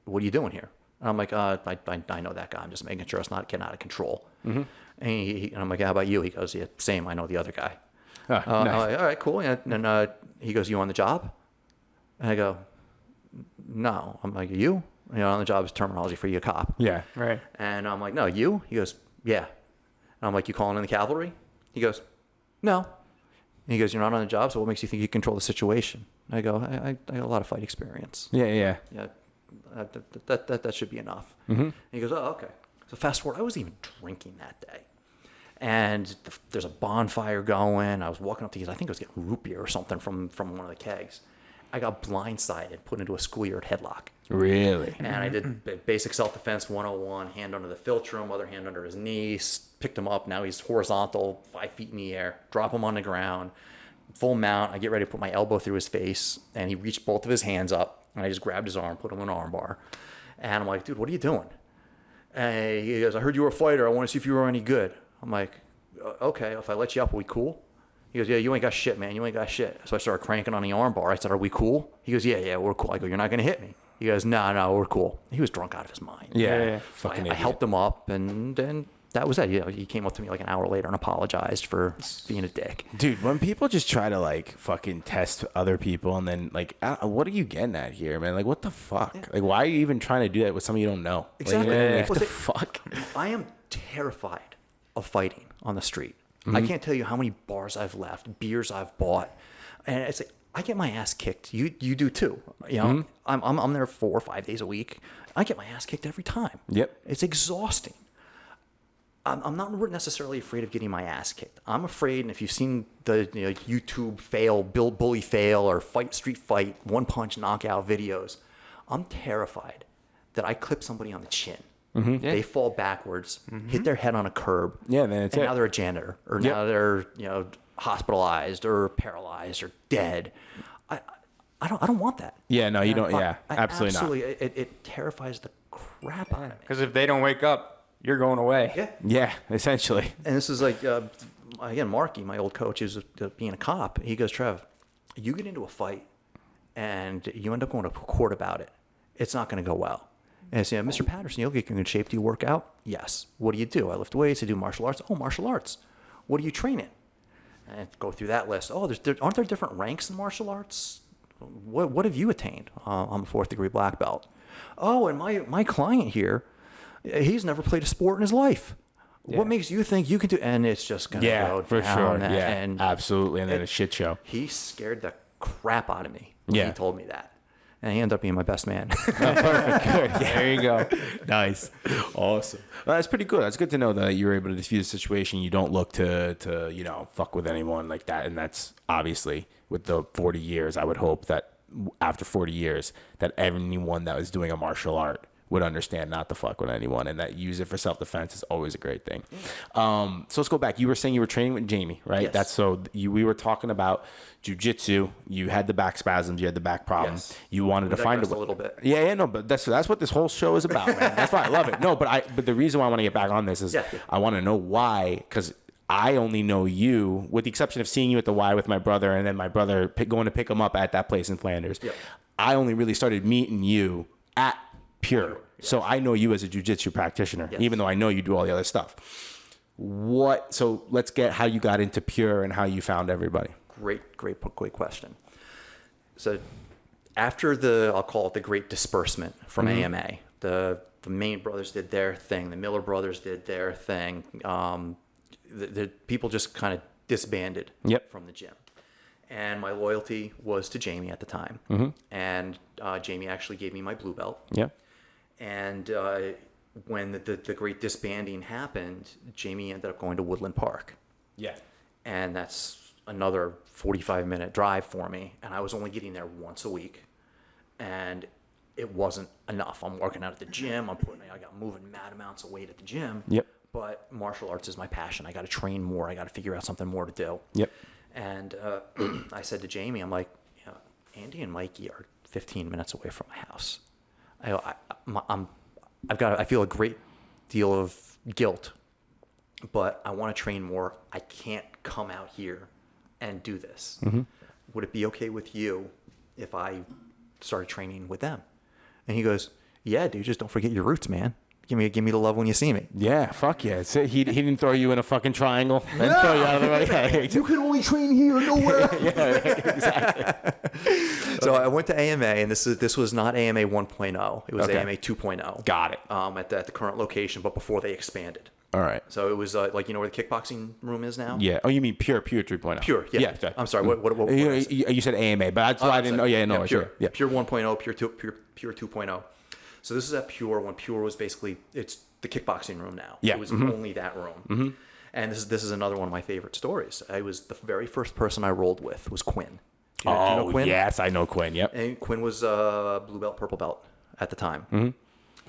what are you doing here? And I'm like, I know that guy. I'm just making sure it's not getting out of control. And, and I'm like, how about you? He goes, yeah, same. I know the other guy. Nice. I'm like, all right, cool. And he goes, you on the job? And I go, no. I'm like, you? On the job is terminology for you, a cop. Yeah. Right. And I'm like, no, you? He goes, yeah. And I'm like, you calling in the cavalry? He goes, no. And he goes, you're not on the job, so what makes you think you control the situation? I go, I got a lot of fight experience. Yeah. Yeah, That should be enough. And he goes, oh, okay. So fast forward, I wasn't even drinking that day. And there's a bonfire going. I was walking up to these, I think I was getting root beer or something from one of the kegs. I got blindsided, put into a schoolyard headlock. Really? And I did basic self-defense 101, hand under the philtrum, other hand under his knee, picked him up. Now he's horizontal, 5 feet in the air, drop him on the ground, full mount. I get ready to put my elbow through his face, and he reached both of his hands up, and I just grabbed his arm, put him in an arm bar. And I'm like, dude, what are you doing? And he goes, I heard you were a fighter. I want to see if you were any good. I'm like, okay, if I let you up, are we cool? He goes, yeah, you ain't got shit, man. You ain't got shit. So I started cranking on the arm bar. I said, are we cool? He goes, yeah, we're cool. I go, you're not going to hit me. He goes, no, we're cool. He was drunk out of his mind. Yeah. So I helped him up, and then that was it. You know, he came up to me like an hour later and apologized for being a dick. Dude, when people just try to like fucking test other people and then like, what are you getting at here, man? Like, what the fuck? Yeah. Like, why are you even trying to do that with somebody you don't know? Exactly. Like, what the fuck? I am terrified of fighting on the street. I can't tell you how many bars I've left, beers I've bought, and it's like I get my ass kicked. You do too. You know, I'm there 4 or 5 days a week. I get my ass kicked every time. Yep. It's exhausting. I'm not necessarily afraid of getting my ass kicked. I'm afraid, and if you've seen the YouTube fail, bully fail, or street fight, one punch knockout videos, I'm terrified that I clip somebody on the chin. They fall backwards, hit their head on a curb. Yeah, then now they're a janitor, or now they're hospitalized or paralyzed or dead. I don't want that. Yeah, no, you don't. Yeah, absolutely not. It terrifies the crap out of me. Because if they don't wake up, you're going away. Yeah, essentially. And this is like again, Marky, my old coach, is being a cop. He goes, Trev, you get into a fight and you end up going to court about it. It's not going to go well. And I say, Mr. Patterson, you'll get in good shape. Do you work out? Yes. What do you do? I lift weights. I do martial arts. Oh, martial arts. What do you train in? And go through that list. Oh, aren't there different ranks in martial arts? What have you attained? I'm a 4th degree black belt. Oh, and my client here, he's never played a sport in his life. Yeah. What makes you think you can do? And it's just going to go for down. Sure. And absolutely. And then a shit show. He scared the crap out of me when he told me that. And he ended up being my best man. Perfect. Good. Yeah. There you go. Nice. Awesome. Well, that's pretty good. That's good to know that you're able to defuse the situation. You don't look to fuck with anyone like that. And that's obviously with the 40 years, I would hope that after 40 years that anyone that was doing a martial art would understand not to fuck with anyone, and that use it for self-defense is always a great thing. So let's go back. You were saying you were training with Jamie, right? Yes. We were talking about jiu-jitsu. You had the back spasms. You had the back problem. Yes. You wanted to find a little bit. Yeah, no, but that's what this whole show is about, man. That's why I love it. No, but the reason why I want to get back on this is I want to know why, because I only know you, with the exception of seeing you at the Y with my brother, and then my brother going to pick him up at that place in Flanders. Yep. I only really started meeting you at Pure. Yes. So I know you as a jiu-jitsu practitioner, even though I know you do all the other stuff. So let's get how you got into Pure and how you found everybody. Great question. So after I'll call it the great disbursement from AMA, the Main brothers did their thing. The Miller brothers did their thing. The people just kind of disbanded from the gym. And my loyalty was to Jamie at the time. And Jamie actually gave me my blue belt. Yeah. And when the great disbanding happened, Jamie ended up going to Woodland Park. Yeah. And that's another 45-minute drive for me. And I was only getting there once a week. And it wasn't enough. I'm working out at the gym. I got moving mad amounts of weight at the gym. Yep. But martial arts is my passion. I got to train more. I got to figure out something more to do. Yep. And I said to Jamie, I'm like, Andy and Mikey are 15 minutes away from my house. I feel a great deal of guilt, but I want to train more. I can't come out here and do this. Would it be okay with you if I started training with them? And he goes, yeah, dude, just don't forget your roots, man. Give me the love when you see me. Yeah, fuck yeah. So he didn't throw you in a fucking triangle and throw you out of the way. You can only train here, nowhere. Yeah, right, exactly. So I went to AMA, and this was not AMA 1.0. It was AMA 2.0. Got it. At the current location, but before they expanded. All right. So it was like, you know where the kickboxing room is now? Yeah. Oh, you mean Pure 3.0? Pure, yeah. Yeah. Sorry. I'm sorry. What You said AMA, but that's why I didn't know. Yeah, no, Pure. Yeah. Pure 1.0, Pure 2.0. So this is at Pure when Pure was basically, it's the kickboxing room now. Yeah. It was only that room. And this is another one of my favorite stories. I was the very first person I rolled with was Quinn. Do you know Quinn? Yes, I know Quinn. Yep. And Quinn was blue belt, purple belt at the time. And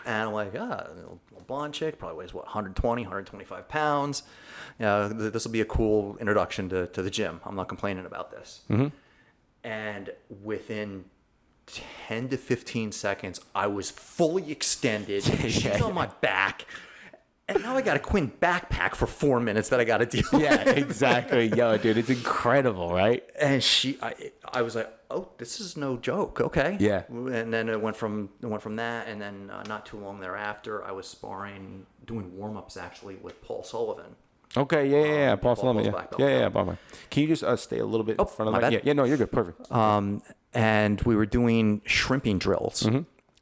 I'm like, little blonde chick, probably weighs, 120, 125 pounds. This will be a cool introduction to the gym. I'm not complaining about this. And within 10 to 15 seconds, I was fully extended. She's on my back. And now I got a Quinn backpack for 4 minutes that I got to deal with. Yeah, exactly. Yo, dude, it's incredible, right? And I was like, oh, this is no joke. Okay. Yeah. And then it went from that, and then not too long thereafter, I was sparring, doing warm-ups actually with Paul Sullivan. Okay, yeah. Paul Sullivan, Paul's yeah. black belt. Yeah, Paul. Can you just stay a little bit in front of my that? bad. Yeah, no, you're good. Perfect. And we were doing shrimping drills.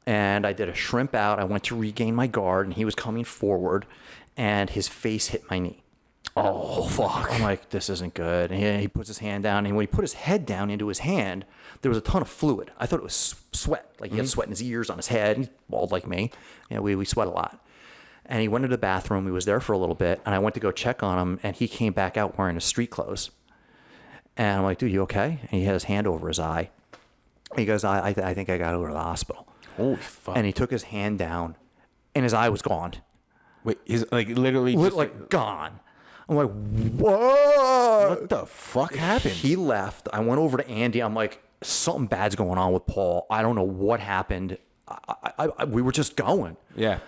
And I did a shrimp out. I went to regain my guard, and he was coming forward, and his face hit my knee. Oh, fuck. I'm like, this isn't good. And he puts his hand down, and when he put his head down into his hand, there was a ton of fluid. I thought it was sweat. Like he had sweat in his ears, on his head. He's bald like me. We sweat a lot. And he went into the bathroom. He was there for a little bit, and I went to go check on him, and he came back out wearing his street clothes. And I'm like, dude, you okay? And he had his hand over his eye. He goes, I think I got to go to the hospital. Holy fuck. And he took his hand down, and his eye was gone. Wait, he's like literally just Like gone. I'm like, what? What the fuck happened? He left. I went over to Andy. I'm like, something bad's going on with Paul. I don't know what happened. We were just going. Yeah.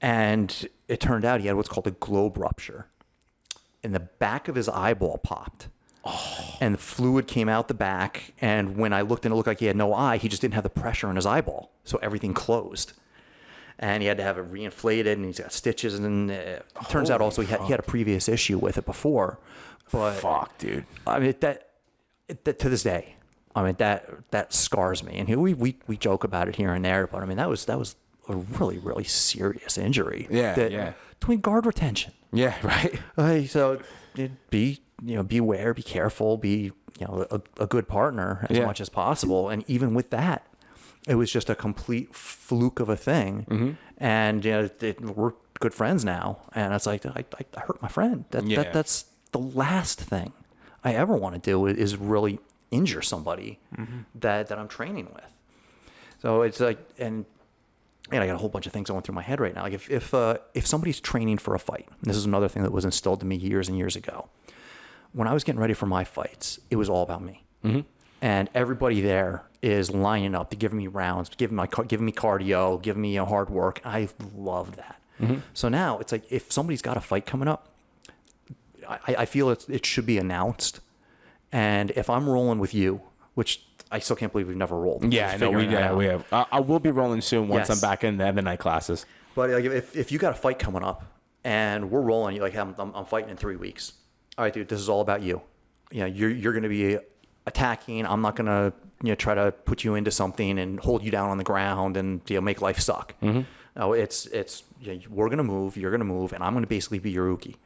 And it turned out he had what's called a globe rupture. And the back of his eyeball popped. Oh. And the fluid came out the back. And when I looked and it looked like he had no eye, he just didn't have the pressure in his eyeball. So everything closed. And he had to have it reinflated, and he's got stitches. And it turns out also he had a previous issue with it before. But fuck, dude. I mean, that to this day, I mean, that scars me. And we joke about it here and there, but I mean, that was a really, really serious injury. Yeah. Between guard retention. Yeah, right. So beware, be careful, be a good partner as much as possible. And even with that, it was just a complete fluke of a thing. And we're good friends now. And it's like I hurt my friend. That's the last thing I ever want to do is really injure somebody that I'm training with. So it's like, and I got a whole bunch of things going through my head right now. Like if somebody's training for a fight, this is another thing that was instilled in me years and years ago. When I was getting ready for my fights, it was all about me. And everybody there is lining up to give me rounds, giving me cardio, giving me hard work. I loved that. So now it's like if somebody's got a fight coming up, I feel it should be announced. And if I'm rolling with you, which I still can't believe we've never rolled. Yeah, I know we have. I will be rolling soon once I'm back in the night classes. But like if you got a fight coming up and we're rolling, you're like, I'm fighting in 3 weeks. All right, dude, this is all about you. You're going to be attacking. I'm not going to try to put you into something and hold you down on the ground and make life suck. No, it's we're going to move, you're going to move, and I'm going to basically be your uki.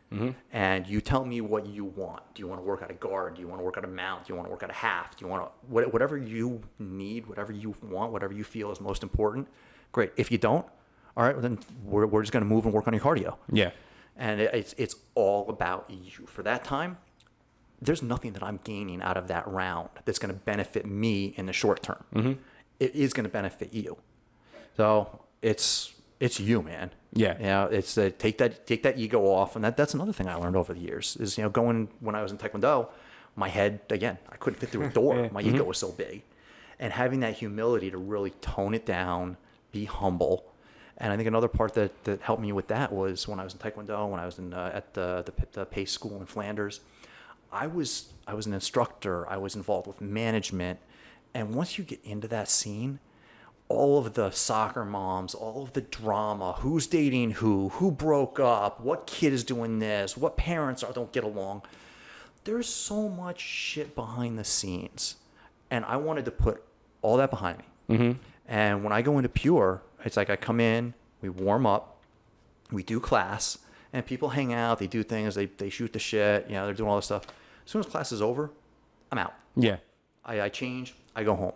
And you tell me what you want. Do you want to work out a guard? Do you want to work out a mount? Do you want to work out a half? Do you want to whatever you need, whatever you want, whatever you feel is most important? Great. If you don't, all right, well then we're just going to move and work on your cardio. Yeah. And it's all about you. For that time, there's nothing that I'm gaining out of that round that's going to benefit me in the short term. It is going to benefit you. So it's you, man. Yeah. It's take that ego off, and that's another thing I learned over the years is going when I was in Taekwondo, my head again I couldn't fit through a door. My ego was so big, and having that humility to really tone it down, be humble. And I think another part that helped me with that was when I was in Taekwondo, when I was at the Pace School in Flanders, I was an instructor. I was involved with management, and once you get into that scene, all of the soccer moms, all of the drama, who's dating who broke up, what kid is doing this, what parents don't get along. There's so much shit behind the scenes, and I wanted to put all that behind me. And when I go into Pure, it's like I come in, we warm up, we do class, and people hang out, they do things, they shoot the shit, they're doing all this stuff. As soon as class is over, I'm out. Yeah. I change, I go home.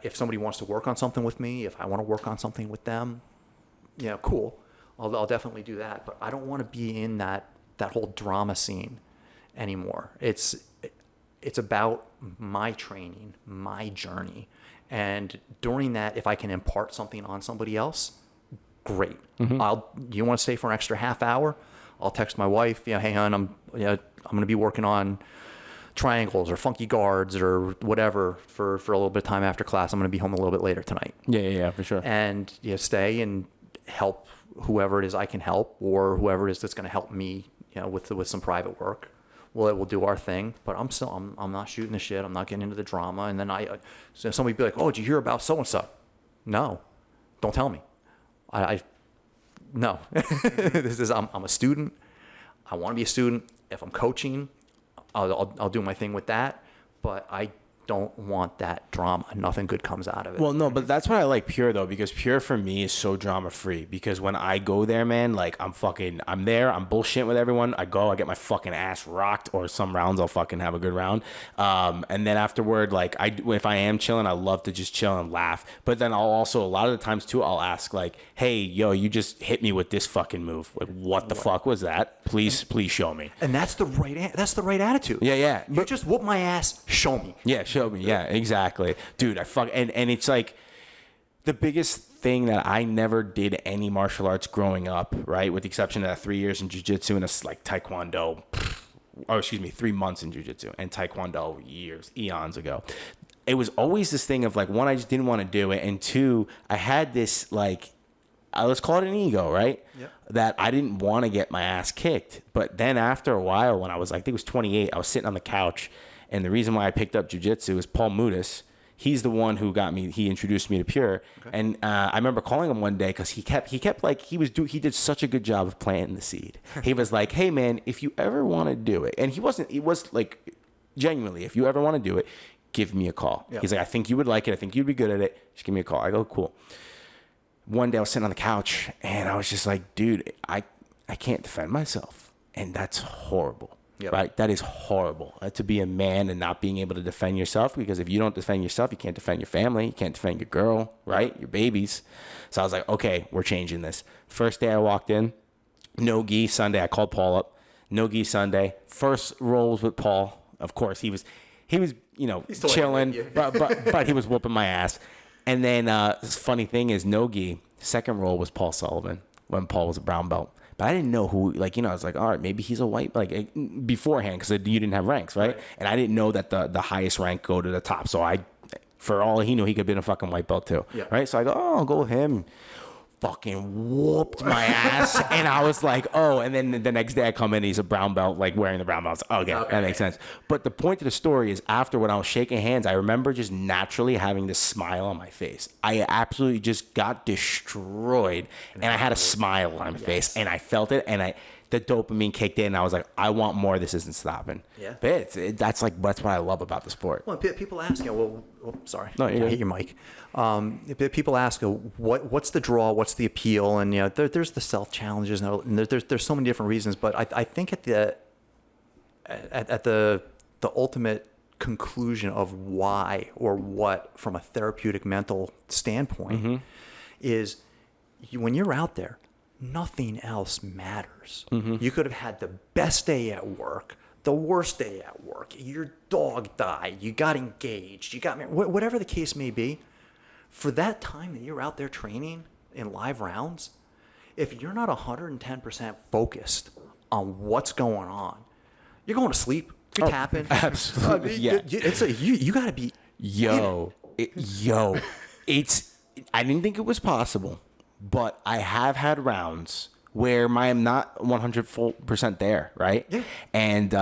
If somebody wants to work on something with me, if I want to work on something with them, cool. I'll definitely do that. But I don't want to be in that whole drama scene anymore. It's about my training, my journey. And during that, if I can impart something on somebody else, great. You want to stay for an extra half hour? I'll text my wife, hey hon, I'm going to be working on triangles or funky guards or whatever for a little bit of time after class. I'm going to be home a little bit later tonight. Yeah, for sure. And stay and help whoever it is I can help, or whoever it is that's going to help me, with some private work. We'll do our thing, but I'm not shooting the shit. I'm not getting into the drama. And then so somebody be like, oh, did you hear about so and so? No, don't tell me. No. I'm a student. I want to be a student. If I'm coaching, I'll do my thing with that, but I don't want that drama. Nothing good comes out of it. Well, no, but that's why I like Pure though, because Pure for me is so drama free. Because when I go there, man, like I'm there, I'm bullshitting with everyone. I get my fucking ass rocked, or some rounds I'll fucking have a good round. And then afterward, like if I am chilling, I love to just chill and laugh. But then I'll also, a lot of the times too, I'll ask like, hey, yo, you just hit me with this fucking move. Like, what the fuck was that? Please show me. And that's the right attitude. Yeah. You just whoop my ass, show me. Yeah, show me. Yeah, exactly. Dude, and it's like the biggest thing that I never did any martial arts growing up, right? With the exception of that 3 years in Jiu-Jitsu and it's like Taekwondo, 3 months in Jiu-Jitsu and Taekwondo eons ago. It was always this thing of like, one, I just didn't want to do it. And two, I had this like, let's call it an ego, right? Yep. That I didn't want to get my ass kicked. But then after a while, when I was like, I think it was 28, I was sitting on the couch. And the reason why I picked up jiu-jitsu is Paul Mudis. He's the one who he introduced me to Pure. Okay. And I remember calling him one day because he kept like, he did such a good job of planting the seed. He was like, hey man, if you ever want to do it, and it was like, genuinely, if you ever want to do it, give me a call. Yep. He's like, I think you would like it. I think you'd be good at it. Just give me a call. I go, cool. One day I was sitting on the couch and I was just like, dude, I can't defend myself. And that's horrible. Yep. Right? That is horrible to be a man and not being able to defend yourself, because if you don't defend yourself, you can't defend your family. You can't defend your girl, right? Your babies. So I was like, okay, we're changing this. First day I walked in, no gi Sunday. I called Paul up. No gi Sunday. First rolls with Paul. Of course, he was chilling, but he was whooping my ass. And then funny thing is, no gi, second roll was Paul Sullivan when Paul was a brown belt. But I didn't know who, I was like, all right, maybe he's a white, beforehand, because you didn't have ranks, right? And I didn't know that the highest rank go to the top. So for all he knew, he could have been a fucking white belt too, right? So I go, I'll go with him. Fucking whooped my ass. And I was like, oh, and then the next day I come in, he's a brown belt, like wearing the brown belt. Okay, that makes sense. But the point of the story is, after when I was shaking hands, I remember just naturally having this smile on my face. I absolutely just got destroyed, and I had a smile on my face, and I felt it, and the dopamine kicked in, and I was like, I want more. This isn't stopping. Yeah. But that's what I love about the sport. Well, people ask, sorry. No, I hate your mic. People ask, what's the draw? What's the appeal? And there's the self challenges, and there's so many different reasons. But I think at the ultimate conclusion of why or what, from a therapeutic mental standpoint, is when you're out there, nothing else matters. You could have had the best day at work, the worst day at work, your dog died, you got engaged, you got married, whatever the case may be. For that time that you're out there training in live rounds, if you're not 110% focused on what's going on, you're going to sleep, you're tapping. Absolutely. Yeah. You got to be. I didn't think it was possible. But I have had rounds where I'm not 100% there, right? Yeah. And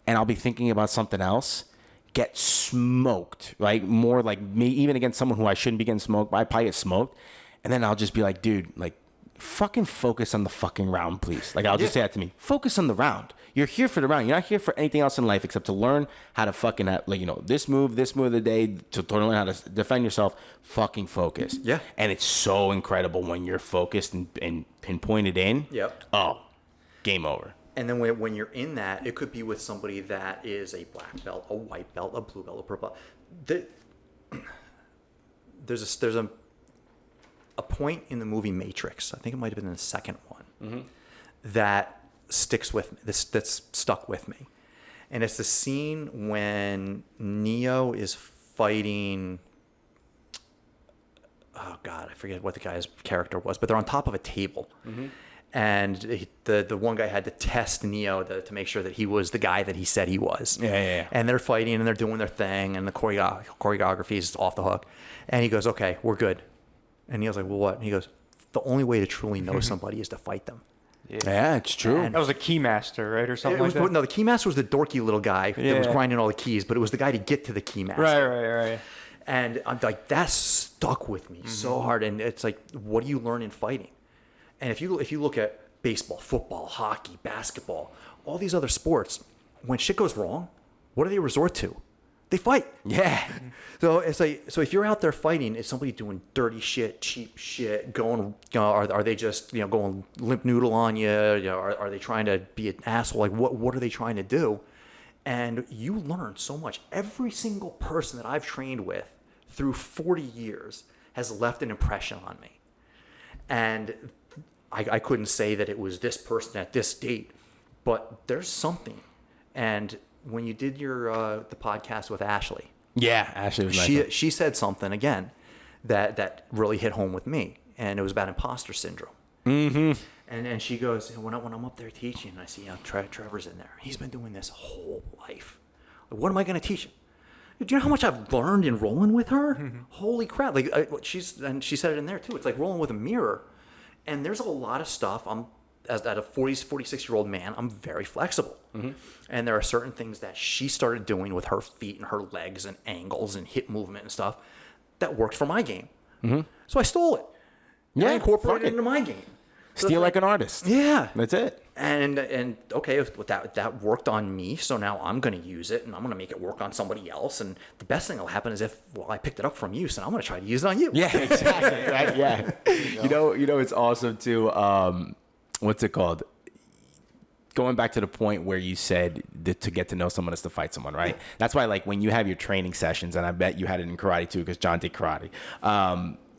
I'll be thinking about something else, get smoked, right? More like me, even against someone who I shouldn't be getting smoked, but I probably get smoked. And then I'll just be like, dude, fucking focus on the fucking round, please. I'll just say that to me. Focus on the round. You're here for the round. You're not here for anything else in life except to learn how to fucking, this move of the day, to learn how to defend yourself. Fucking focus. Yeah. And it's so incredible when you're focused and pinpointed in. Yep. Oh, game over. And then when you're in that, it could be with somebody that is a black belt, a white belt, a blue belt, a purple belt. There's a point in the movie Matrix, I think it might have been in the second one, that sticks with me, that's stuck with me. And it's the scene when Neo is fighting, oh God, I forget what the guy's character was, but they're on top of a table. And the one guy had to test Neo to make sure that he was the guy that he said he was. Yeah. And they're fighting and they're doing their thing and the choreography is off the hook. And he goes, okay, we're good. And Neo's like, well, what? And he goes, the only way to truly know somebody is to fight them. Yeah, it's true. That was a keymaster, right, or something like that? No, the keymaster was the dorky little guy that was grinding all the keys, but it was the guy to get to the keymaster. Right. And I'm like, that stuck with me so hard. And it's like, what do you learn in fighting? And if you look at baseball, football, hockey, basketball, all these other sports, when shit goes wrong, what do they resort to? They fight. Yeah. So it's like, so if you're out there fighting, is somebody doing dirty shit, cheap shit, going, are they just, going limp noodle on you? Are they trying to be an asshole? Like, what are they trying to do? And you learn so much. Every single person that I've trained with through 40 years has left an impression on me. And I couldn't say that it was this person at this date, but there's something. And when you did the podcast with Ashley, Ashley was nice. she said something again that really hit home with me, and it was about imposter syndrome. And she goes, when I'm up there teaching, and I see Trevor's in there. He's been doing this whole life. Like, what am I going to teach him? Do you know how much I've learned in rolling with her? Holy crap! Like she said it in there too. It's like rolling with a mirror. And there's a lot of stuff. As a 46-year-old man, I'm very flexible. And there are certain things that she started doing with her feet and her legs and angles and hip movement and stuff that worked for my game. So I stole it. And I incorporated it into my game. So Steal like an artist. Yeah. That's it. And okay, if that worked on me, so now I'm going to use it and I'm going to make it work on somebody else. And the best thing that'll happen is if I picked it up from you, so I'm going to try to use it on you. Yeah, exactly. Right? Yeah. You know, it's awesome too. What's it called? Going back to the point where you said that to get to know someone is to fight someone, right? That's why, like, when you have your training sessions, and I bet you had it in karate too, because John did karate.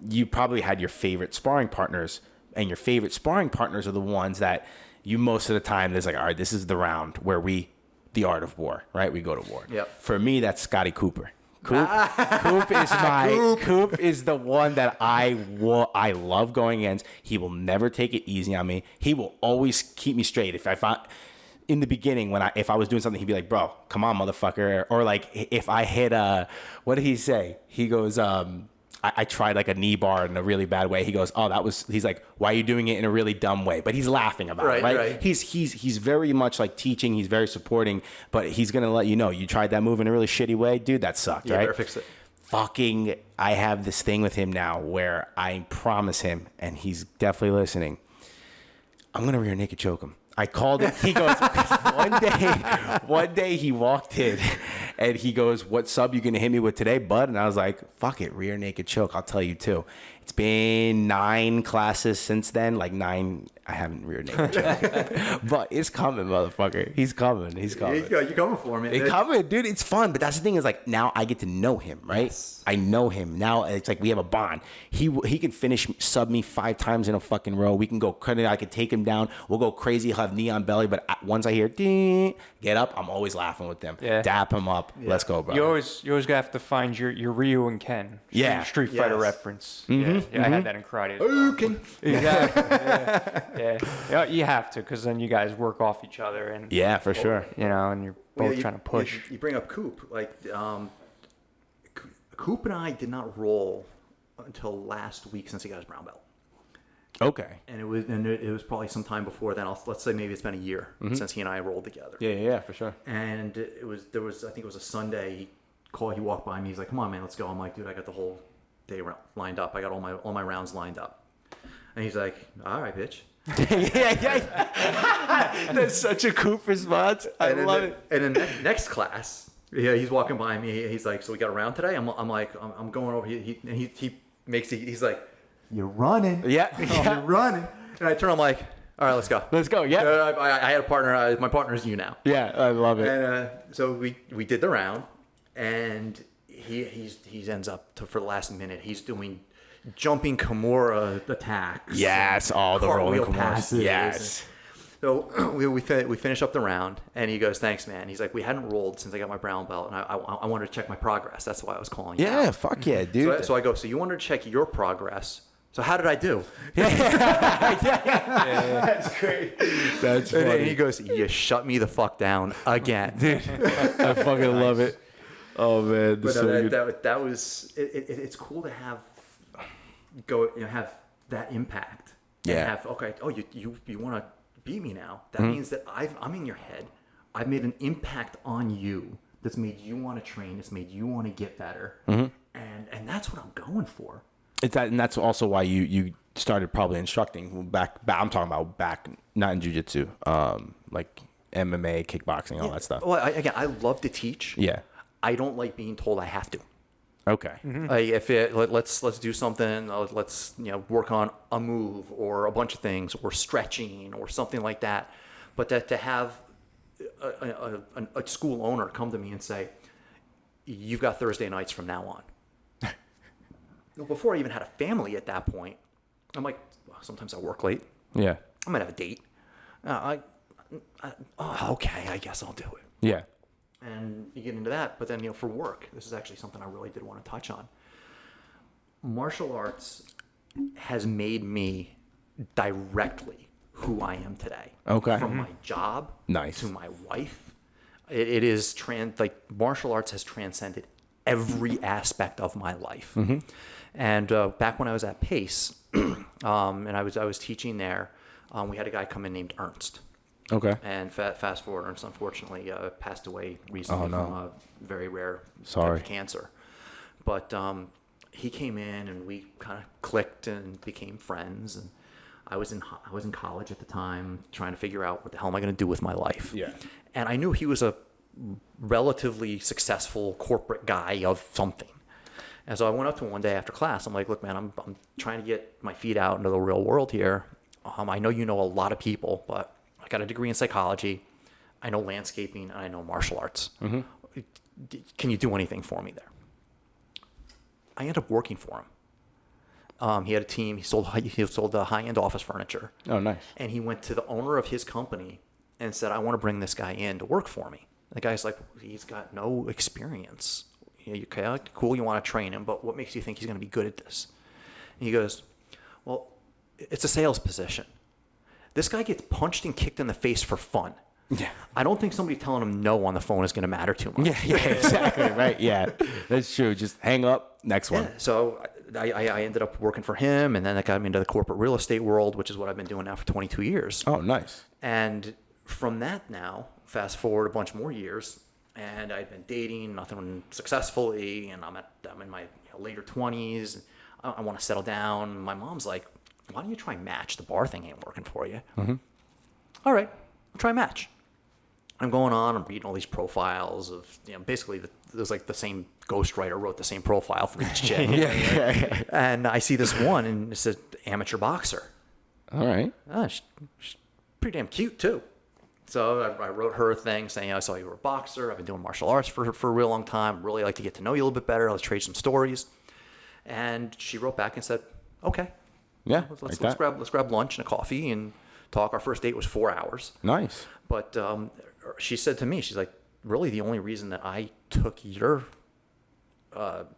You probably had your favorite sparring partners, and your favorite sparring partners are the ones that you most of the time, there's like, all right, this is the round where the art of war, right? We go to war. Yep. For me, that's Scotty Cooper. Coop is the one that I love going against. He will never take it easy on me. He will always keep me straight. If in the beginning, if I was doing something, he'd be like, bro, come on, motherfucker. Or like, if I hit what did he say? He goes, I tried like a knee bar in a really bad way. He goes, he's like, why are you doing it in a really dumb way? But he's laughing about it, right? Right. He's very much like teaching. He's very supporting, but he's going to let you know, you tried that move in a really shitty way. Dude, that sucked, right? Better fix it. I have this thing with him now where I promise him, and he's definitely listening, I'm going to rear naked choke him. I called him. He goes, one day he walked in and he goes, what sub you going to hit me with today, bud? And I was like, fuck it, rear naked choke. I'll tell you too. It's been 9 classes since then, like 9. I haven't rear naked choke. But it's coming, motherfucker. He's coming. You're coming for me. It's coming, dude. It's fun. But that's the thing is, like, now I get to know him, right? Yes. I know him. Now it's like we have a bond. He can sub me 5 times in a fucking row. We can go credit. I could take him down. We'll go crazy. He'll have knee on belly. But once I hear ding, get up, I'm always laughing with them. Yeah. Dap him up. Yeah. Let's go, bro. You always have to find your Ryu and Ken. Yeah. Street Fighter reference. Yeah, I had that in karate. Okay. Exactly. Yeah. You have to, because then you guys work off each other, and yeah, for sure. And you're both trying to push. You bring up Coop. Like, Coop and I did not roll until last week since he got his brown belt. Okay. And it was probably sometime before then. Let's say maybe it's been a year since he and I rolled together. Yeah, for sure. And I think it was a Sunday. He walked by me. He's like, "Come on, man, let's go." I'm like, "Dude, I got the whole day lined up. I got all my rounds lined up." And he's like, "All right, bitch." yeah. That's such a Coop response. I love it. And then next class, he's walking by me. He's like, "So we got a round today?" I'm like, "I'm going over." He's like, "You're running." Yeah. You're running. And I turn. I'm like, All right, let's go. Let's go. Yeah. I had a partner. My partner is you now. Yeah, I love it. And so we did the round, and he ends up for the last minute. He's doing jumping Kimura attacks. Yes, all the rolling passes. Yes. So we finish up the round, and he goes, "Thanks, man." He's like, "We hadn't rolled since I got my brown belt, and I wanted to check my progress. That's why I was calling you." Yeah, out. fuck yeah, dude. So I go, "So you wanted to check your progress? So how did I do?" That's great. That's funny. And he goes, "You shut me the fuck down again." Dude, I fucking love it. Oh man, But so good. that was it's cool to have have that impact. Yeah. And have you want to beat me now? That means that I'm in your head. I've made an impact on you that's made you want to train. It's made you want to get better. And that's what I'm going for. And that's also why you started probably instructing back. I'm talking about back, not in jiu-jitsu, like MMA, kickboxing, all that stuff. Well, I love to teach. Yeah. I don't like being told I have to. Okay. Like let's do something. Let's work on a move or a bunch of things or stretching or something like that. But to have a school owner come to me and say, "You've got Thursday nights from now on." Before I even had a family at that point, I'm like, well, sometimes I work late. Yeah. I might have a date. Okay, I guess I'll do it. Yeah. And you get into that, but then for work, this is actually something I really did want to touch on. Martial arts has made me directly who I am today. Okay. From my job, Nice. to my wife, it is martial arts has transcended every aspect of my life. And back when I was at Pace, and I was teaching there, we had a guy come in named Ernst. Okay. And fast forward, Ernst unfortunately passed away recently from a very rare type of cancer. But he came in, and we kind of clicked and became friends. And I was in college at the time, trying to figure out what the hell am I going to do with my life. Yeah. And I knew he was a relatively successful corporate guy of something. And so I went up to him one day after class. I'm like, "Look, man, I'm trying to get my feet out into the real world here. I know you know a lot of people, but I got a degree in psychology. I know landscaping, and I know martial arts. Can you do anything for me there?" I ended up working for him. He had a team. He sold the high-end office furniture. Oh, nice. And he went to the owner of his company and said, "I want to bring this guy in to work for me." And the guy's like, "He's got no experience. Okay, cool, you want to train him, but what makes you think he's going to be good at this?" And he goes, "Well, it's a sales position. This guy gets punched and kicked in the face for fun. Yeah. I don't think somebody telling him no on the phone is going to matter too much." Yeah, exactly. Right. Yeah. That's true. Just hang up. Next one. Yeah, so I ended up working for him, and then that got me into the corporate real estate world, which is what I've been doing now for 22 years. Oh, nice. And from that now, fast forward a bunch more years, and I'd been dating, nothing successfully, and I'm in my later 20s. I want to settle down. My mom's like, "Why don't you try Match? The bar thing ain't working for you." All right, I'll try Match. I'm going on, I'm reading all these profiles of, basically there's like the same ghostwriter wrote the same profile for each chick. Yeah. And I see this one, and it says amateur boxer. All right. She's pretty damn cute too. So I wrote her a thing saying, "I saw you were a boxer. I've been doing martial arts for a real long time. Really like to get to know you a little bit better. Let's trade some stories." And she wrote back and said, "Okay, Yeah. let's like that. let's grab lunch and a coffee and talk." Our first date was 4 hours. Nice. But she said to me, she's like, "Really, the only reason that I took your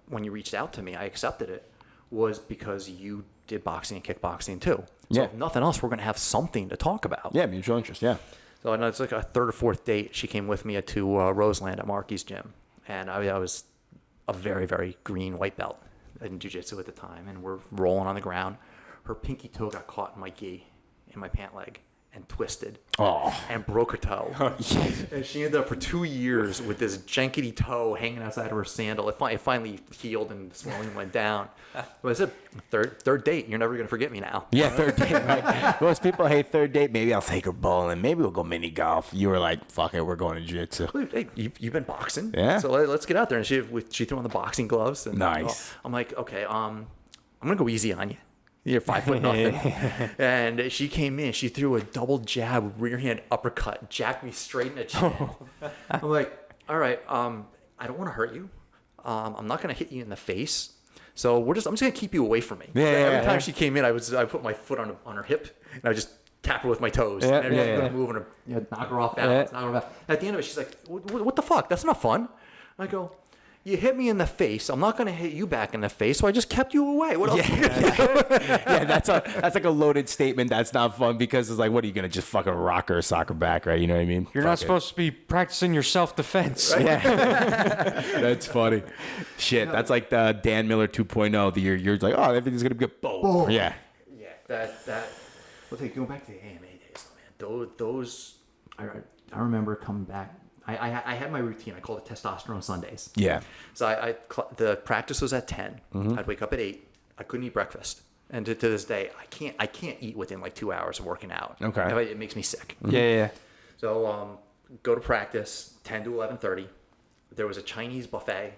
when you reached out to me, I accepted it, was because you did boxing and kickboxing too. So Yeah. if nothing else, we're gonna have something to talk about." Yeah. Mutual interest. Yeah. So I know it's like a third or fourth date. She came with me to Roseland at Marky's gym, and I was a very, very green white belt in jiu-jitsu at the time, and we're rolling on the ground. Her pinky toe got caught in my gi, in my pant leg, and twisted. Oh. And broke her toe. And she ended up for 2 years with this jankety toe hanging outside of her sandal. It finally healed and the swelling went down. But I said, third date, you're never going to forget me now. Yeah, third date. Right? Most people hate third date. Maybe I'll take her bowling. Maybe we'll go mini golf. You were like, "Fuck it, we're going to jiu-jitsu." Hey, you've been boxing? Yeah. So let's get out there. And she threw on the boxing gloves. And Nice. I'm like, "Okay, I'm going to go easy on you. You're 5'0". And she came in, she threw a double jab, rear hand uppercut, jacked me straight in the chin. I'm like, all right, I don't want to hurt you. I'm not going to hit you in the face. So I'm just going to keep you away from me. Every time she came in, I put my foot on her hip and I would just tap her with my toes. And I'd move and knock her off balance. Knock her off. At the end of it, she's like, what the fuck? That's not fun. I go, you hit me in the face. I'm not going to hit you back in the face, so I just kept you away. What else? Yeah, that's like a loaded statement. That's not fun because it's like, what are you going to just fucking rock her or sock her back, right? You know what I mean? You're not supposed to be practicing your self-defense. Right? Yeah. That's funny. Shit, that's like the Dan Miller 2.0. You're like, oh, everything's going to be good. Boom. Yeah. Yeah, that. Well, going back to the AMA days, man. Those I remember coming back. I had my routine. I called it Testosterone Sundays. Yeah. So the practice was at 10. I'd wake up at 8. I couldn't eat breakfast. And to this day, I can't eat within like 2 hours of working out. Okay. It makes me sick. Yeah. So go to practice 10 to 11:30. There was a Chinese buffet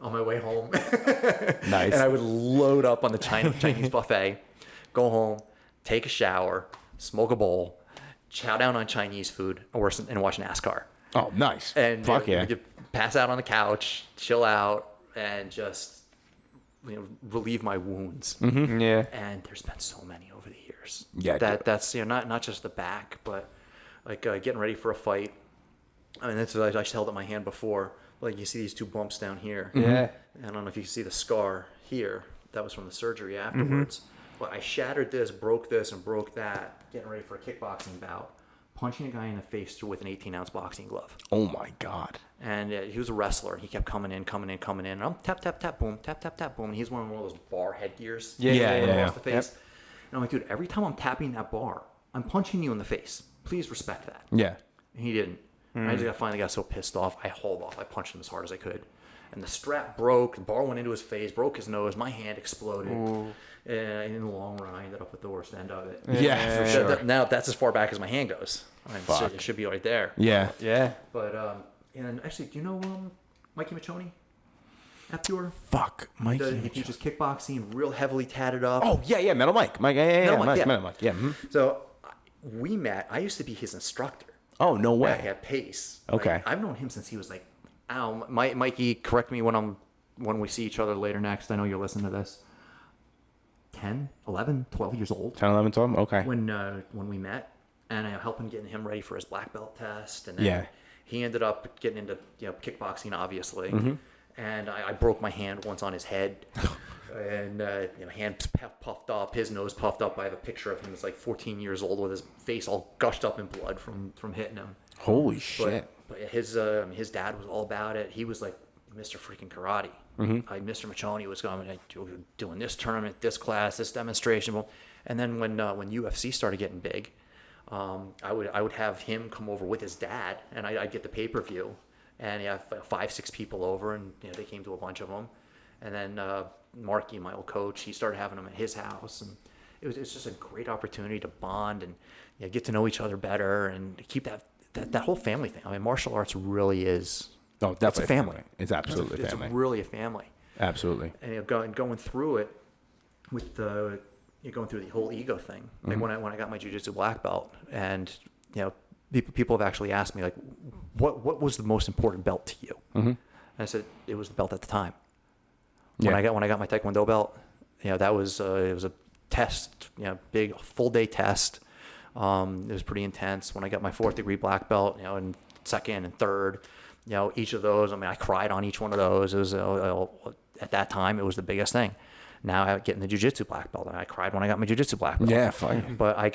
on my way home. Nice. And I would load up on the Chinese buffet, go home, take a shower, smoke a bowl, chow down on Chinese food, and watch NASCAR. Oh, nice. And fuck yeah. you pass out on the couch, chill out, and just relieve my wounds. Mm-hmm. Yeah. And there's been so many over the years. Yeah. That's not just the back, but like getting ready for a fight. I mean, that's what I held up my hand before. Like you see these 2 bumps down here. Yeah. I don't know if you can see the scar here. That was from the surgery afterwards. But I shattered this, broke this, and broke that. Getting ready for a kickboxing bout. Punching a guy in the face with an 18-ounce boxing glove. Oh my God. And he was a wrestler. He kept coming in. And I'm tap, tap, tap, boom, tap, tap, tap, boom. And he's wearing one of those bar headgears. Yeah. Across the face. Yep. And I'm like, dude, every time I'm tapping that bar, I'm punching you in the face. Please respect that. Yeah. And he didn't. And I just finally got so pissed off, I hauled off. I punched him as hard as I could. And the strap broke. The bar went into his face, broke his nose. My hand exploded. Ooh. And in the long run, I ended up with the worst end of it. Yeah, for sure. Now that's as far back as my hand goes. So it should be right there. Yeah. Yeah. But and actually, do you know Mikey Machoni at Pure? Fuck, Mikey. He teaches kickboxing, real heavily tatted up. Oh yeah, Metal Mike. Yeah. Metal Mike. Yeah. Mm-hmm. So we met. I used to be his instructor. Oh no way. At Pace. Okay. Like, I've known him since he was like, Mikey, correct me when we see each other later next. I know you'll listen to this. 10, 11, 12 years old. 10, 11, 12? Okay. When we met, and I helped him getting him ready for his black belt test, and then he ended up getting into kickboxing, obviously. Mm-hmm. And I broke my hand once on his head, and hand puffed up, his nose puffed up. I have a picture of him. He's like 14 years old with his face all gushed up in blood from hitting him. Holy shit! But his dad was all about it. He was like Mr. freaking Karate. Mm-hmm. Mr. Machoni was doing this tournament, this class, this demonstration. And then when UFC started getting big, I would have him come over with his dad, and I'd get the pay-per-view, and he had 5-6 people over, and they came to a bunch of them. And then Marky, my old coach, he started having them at his house, and it was just a great opportunity to bond and get to know each other better and keep that whole family thing. I mean, martial arts really is. Oh, definitely it's a family. It's absolutely family. It's really a family. Absolutely. And going through it with going through the whole ego thing. Like when I got my jiu-jitsu black belt, and people have actually asked me like, what was the most important belt to you? Mm-hmm. And I said it was the belt at the time. When I got my Taekwondo belt, that was it was a test, big full day test. It was pretty intense. When I got my 4th degree black belt, and 2nd and 3rd. Each of those, I mean, I cried on each one of those. It was, at that time, it was the biggest thing. Now I getting the jiu-jitsu black belt, and I cried when I got my jiu-jitsu black belt. Yeah, fine. But I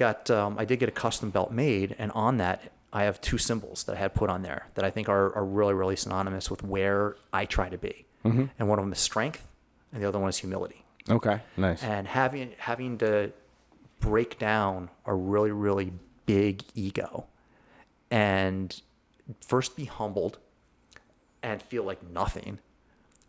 did get a custom belt made, and on that, I have 2 symbols that I had put on there that I think are really, really synonymous with where I try to be. Mm-hmm. And one of them is strength, and the other one is humility. Okay, nice. And having to break down a really, really big ego, and first be humbled, and feel like nothing,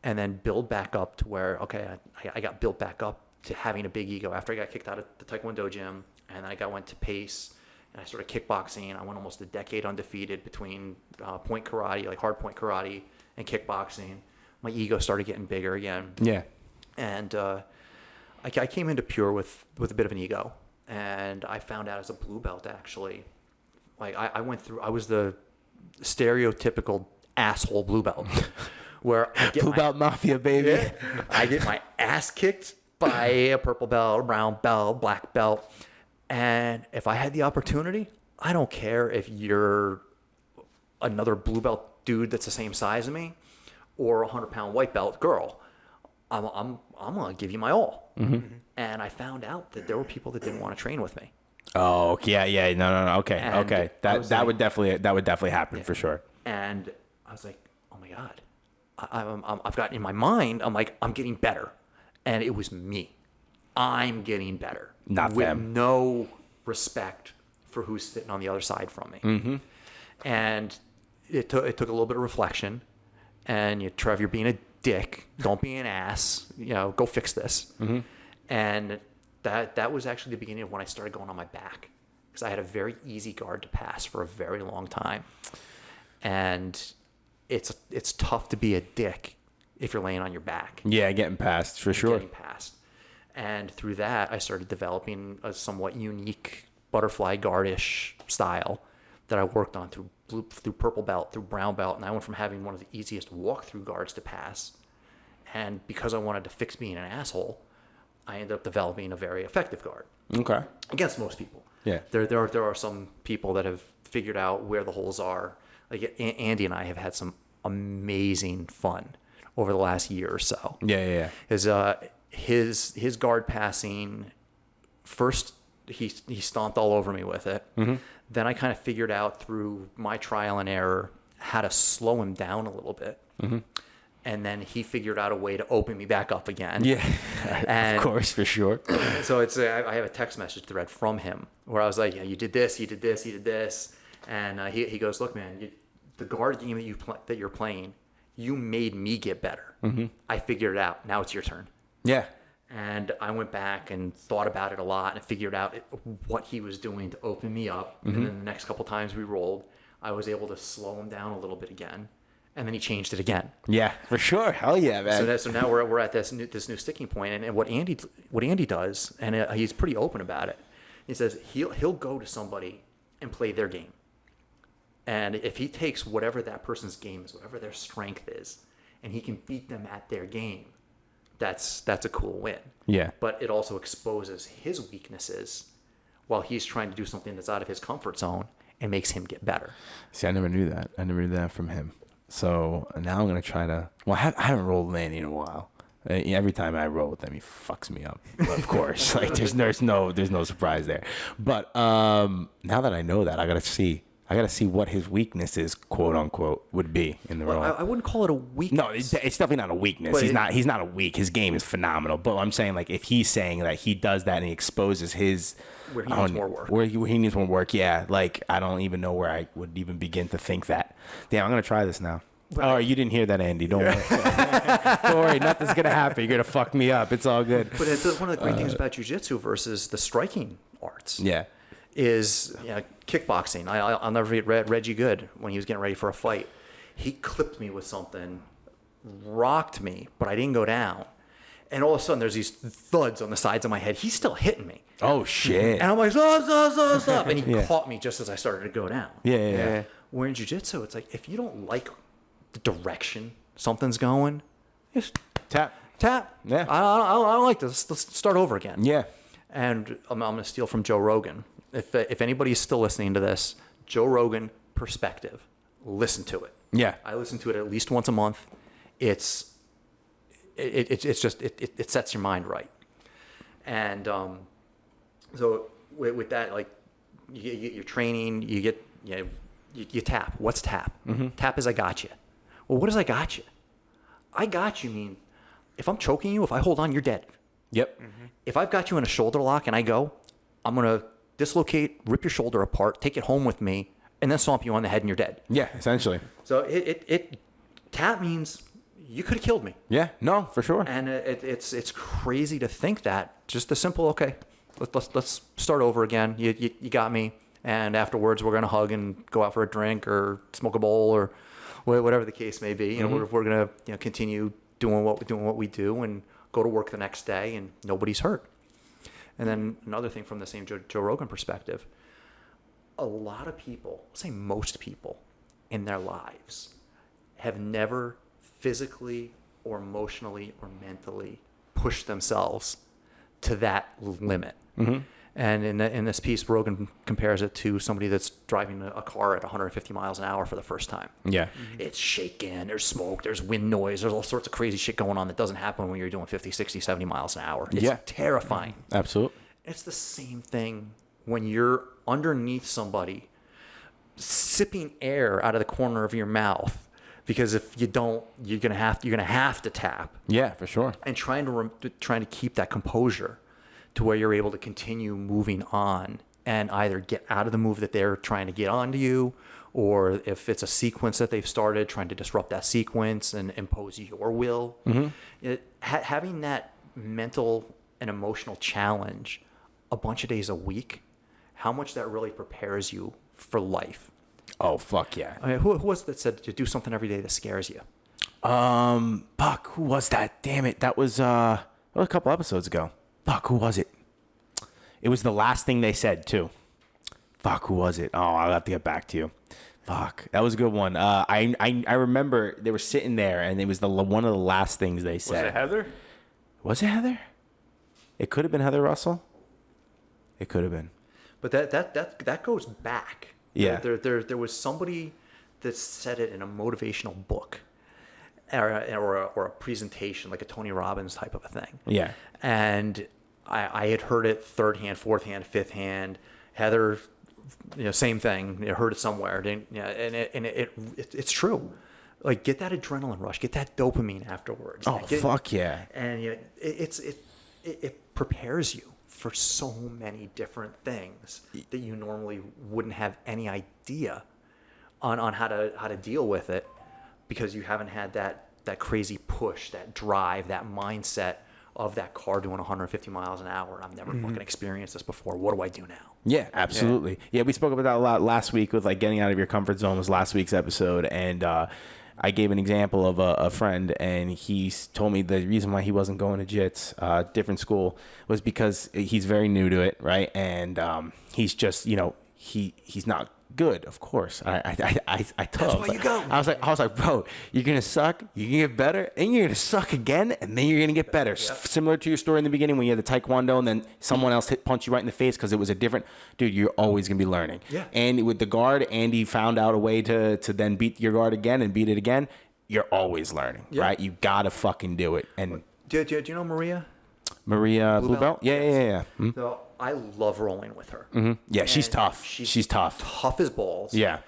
and then build back up to where, okay, I got built back up to having a big ego after I got kicked out of the Taekwondo gym, and then I went to Pace, and I started kickboxing. I went almost a decade undefeated between point karate, like hard point karate, and kickboxing. My ego started getting bigger again. Yeah. And I came into Pure with a bit of an ego, and I found out as a blue belt actually, like I was the stereotypical asshole blue belt, where I get Blue belt mafia, baby. Yeah, I get my ass kicked by a purple belt, a brown belt, black belt, and if I had the opportunity, I don't care if you're another blue belt dude that's the same size as me, or 100-pound white belt girl. I'm gonna give you my all. Mm-hmm. And I found out that there were people that didn't want to train with me. Oh, yeah. No. Okay. And That would definitely happen for sure. And I was like, oh my God, I've got in my mind, I'm like, I'm getting better. And it was me. I'm getting better. Not with them. No respect for who's sitting on the other side from me. Mm-hmm. And it took a little bit of reflection. And Trev, you're being a dick. Don't be an ass. Go fix this. Mm-hmm. And that was actually the beginning of when I started going on my back, because I had a very easy guard to pass for a very long time. And it's tough to be a dick if you're laying on your back. Yeah, getting past for sure. Getting past. And through that, I started developing a somewhat unique butterfly guardish style that I worked on through purple belt, through brown belt, and I went from having one of the easiest walk-through guards to pass. And because I wanted to fix being an asshole, I ended up developing a very effective guard. Okay. Against most people. Yeah. There are some people that have figured out where the holes are. Like Andy and I have had some amazing fun over the last year or so. Yeah. His guard passing, first he stomped all over me with it. Mm-hmm. Then I kind of figured out through my trial and error how to slow him down a little bit. Mm-hmm. And then he figured out a way to open me back up again. Yeah, and of course, for sure. So I have a text message thread from him where I was like, yeah, you did this, you did this, you did this. And he goes, look, man, the guard game that you're playing, you made me get better. Mm-hmm. I figured it out. Now it's your turn. Yeah. And I went back and thought about it a lot and figured out what he was doing to open me up. Mm-hmm. And then the next couple times we rolled, I was able to slow him down a little bit again. And then he changed it again. Yeah, for sure. Hell yeah, man. So now we're at this new sticking point. And what Andy does, and he's pretty open about it. He says he'll go to somebody and play their game. And if he takes whatever that person's game is, whatever their strength is, and he can beat them at their game, that's a cool win. Yeah. But it also exposes his weaknesses while he's trying to do something that's out of his comfort zone and makes him get better. See, I never knew that. I never knew that from him. So now I'm going to try to... Well, I haven't rolled Lanny in a while. Every time I roll with him, he fucks me up. Of course. Like, there's no surprise there. But now that I know that, I got to see what his weaknesses, quote unquote, would be in the role. I wouldn't call it a weakness. No, it's definitely not a weakness. But he's not a weak. His game is phenomenal. But I'm saying, like, if he's saying that he does that and he exposes his... Where he needs more work. Where he needs more work, yeah. Like, I don't even know where I would even begin to think that. Damn, I'm going to try this now. Right. Oh, you didn't hear that, Andy. Don't worry. Don't worry. Nothing's going to happen. You're going to fuck me up. It's all good. But it's one of the great things about jiu-jitsu versus the striking arts. Yeah. Is kickboxing. I'll never forget Reggie Good when he was getting ready for a fight. He clipped me with something, rocked me, but I didn't go down. And all of a sudden, there's these thuds on the sides of my head. He's still hitting me. Oh, shit. And I'm like, stop. And he caught me just as I started to go down. Yeah. Where in jiu-jitsu, it's like, if you don't like the direction something's going, just tap. Yeah. I don't like this. Let's start over again. Yeah. And I'm going to steal from Joe Rogan. If anybody's still listening to this, Joe Rogan perspective, listen to it. Yeah. I listen to it at least once a month. It's just it sets your mind right. And so with that, like, you get your training, you tap. What's tap? Mm-hmm. Tap is I got you. Well, what does I got you? I got you mean if I'm choking you, if I hold on, you're dead. Yep. Mm-hmm. If I've got you in a shoulder lock and I go, I'm going to dislocate, rip your shoulder apart, take it home with me, and then stomp you on the head and you're dead. Yeah, essentially. So tap means you could have killed me. Yeah, no, for sure. And it's crazy to think that. Just a simple, okay, let's start over again. You got me, and afterwards we're gonna hug and go out for a drink or smoke a bowl or whatever the case may be. You know, we're gonna continue doing what we do and go to work the next day and nobody's hurt. And then another thing from the same Joe Rogan perspective, a lot of people, say most people in their lives, have never physically or emotionally or mentally pushed themselves to that limit. Mm-hmm. And in this piece, Rogan compares it to somebody that's driving a car at 150 miles an hour for the first time. Yeah. Mm-hmm. It's shaking, there's smoke, there's wind noise, there's all sorts of crazy shit going on that doesn't happen when you're doing 50, 60, 70 miles an hour. It's terrifying. Absolutely. It's the same thing when you're underneath somebody, sipping air out of the corner of your mouth, because if you don't, you're gonna have to tap. Yeah, for sure. And trying to keep that composure to where you're able to continue moving on and either get out of the move that they're trying to get onto you, or if it's a sequence that they've started, trying to disrupt that sequence and impose your will. Mm-hmm. Having that mental and emotional challenge a bunch of days a week, how much that really prepares you for life. Oh, fuck yeah. I mean, who was it that said to do something every day that scares you? Fuck, who was that? Damn it. That was a couple episodes ago. Fuck, who was it? It was the last thing they said, too. Fuck, who was it? Oh, I'll have to get back to you. Fuck, that was a good one. I remember they were sitting there, and it was one of the last things they said. Was it Heather? Was it Heather? It could have been Heather Russell. It could have been. But that goes back. Yeah. There was somebody that said it in a motivational book or a presentation, like a Tony Robbins type of a thing. Yeah. And I had heard it third hand, fourth hand, fifth hand. Heather, same thing. You heard it somewhere. It's true. Like, get that adrenaline rush, get that dopamine afterwards. Oh, fuck yeah. And it prepares you for so many different things that you normally wouldn't have any idea on how to deal with it, because you haven't had that crazy push, that drive, that mindset of that car doing 150 miles an hour. I've never fucking experienced this before. What do I do now? Yeah, absolutely. Yeah, we spoke about that a lot last week with like getting out of your comfort zone was last week's episode. And I gave an example of a friend, and he told me the reason why he wasn't going to JITS, different school, was because he's very new to it, right? And he's just, he's not good, of course. I told him. That's why you go. I was like, bro, you're gonna suck, you're gonna get better, and you're gonna suck again, and then you're gonna get better. Yeah. Similar to your story in the beginning when you had the Taekwondo, and then someone else punched you right in the face because it was a different dude. You're always gonna be learning. Yeah. And with the guard, Andy found out a way to then beat your guard again and beat it again. You're always learning, right? You gotta fucking do it. And do you know Maria? Maria Blue Belt? Yeah. Mm-hmm. So I love rolling with her. Mm-hmm. Yeah, she's tough. She's tough. Tough as balls. Yeah.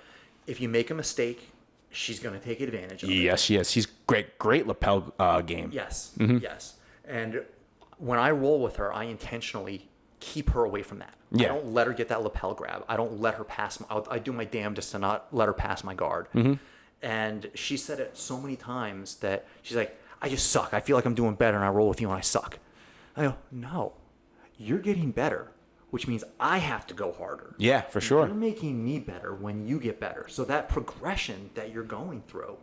If you make a mistake, she's going to take advantage of it. Yes, she is. She's great lapel game. Yes, yes. And when I roll with her, I intentionally keep her away from that. Yeah. I don't let her get that lapel grab. I don't let her pass. I do my damnedest to not let her pass my guard. Mm-hmm. And she said it so many times that she's like, I just suck. I feel like I'm doing better, and I roll with you, and I suck. I go, no, you're getting better, which means I have to go harder. Yeah, for sure. You're making me better when you get better. So that progression that you're going through,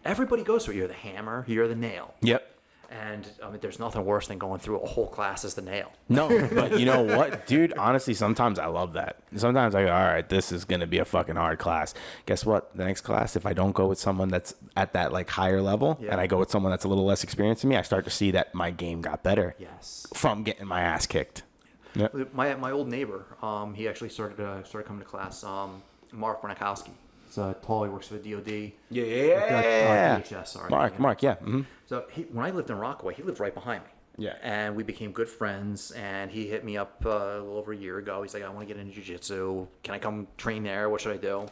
everybody goes through. You're the hammer, you're the nail. Yep. And I mean, there's nothing worse than going through a whole class as the nail. No, but you know what, dude? Honestly, sometimes I love that. Sometimes I go, all right, this is going to be a fucking hard class. Guess what? The next class, if I don't go with someone that's at that like higher level, and I go with someone that's a little less experienced than me, I start to see that my game got better. Yes. From getting my ass kicked. Yep. My old neighbor, he actually started coming to class. Mark Wernikowski. He's tall. He works for the DOD. Yeah. DHS, sorry. Mark, yeah. Mm-hmm. So when I lived in Rockaway, he lived right behind me. Yeah. And we became good friends, and he hit me up a little over a year ago. He's like, I want to get into jiu-jitsu. Can I come train there? What should I do?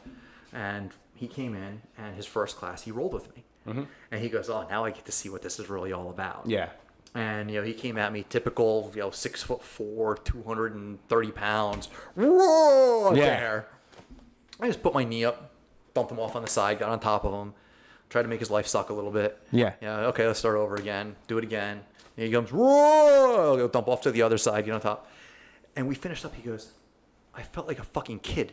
And he came in, and his first class, he rolled with me. Mm-hmm. And he goes, oh, now I get to see what this is really all about. Yeah. And, he came at me, typical, 6'4", 230 pounds. Whoa! There. I just put my knee up, dumped him off on the side, got on top of him, tried to make his life suck a little bit. Yeah. Okay, let's start over again. Do it again. And he comes, whoa! I'll go dump off to the other side, get on top. And we finished up. He goes, I felt like a fucking kid.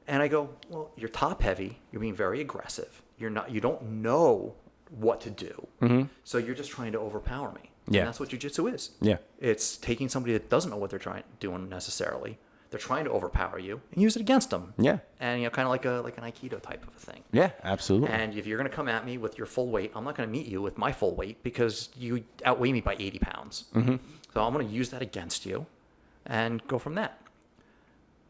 And I go, well, you're top heavy. You're being very aggressive. You don't know what to do. So you're just trying to overpower me. Yeah. And that's what jiu-jitsu is. Yeah. It's taking somebody that doesn't know what they're doing necessarily. They're trying to overpower you and use it against them. Yeah. And, kind of like an Aikido type of a thing. Yeah, absolutely. And if you're going to come at me with your full weight, I'm not going to meet you with my full weight because you outweigh me by 80 pounds. So I'm going to use that against you and go from that.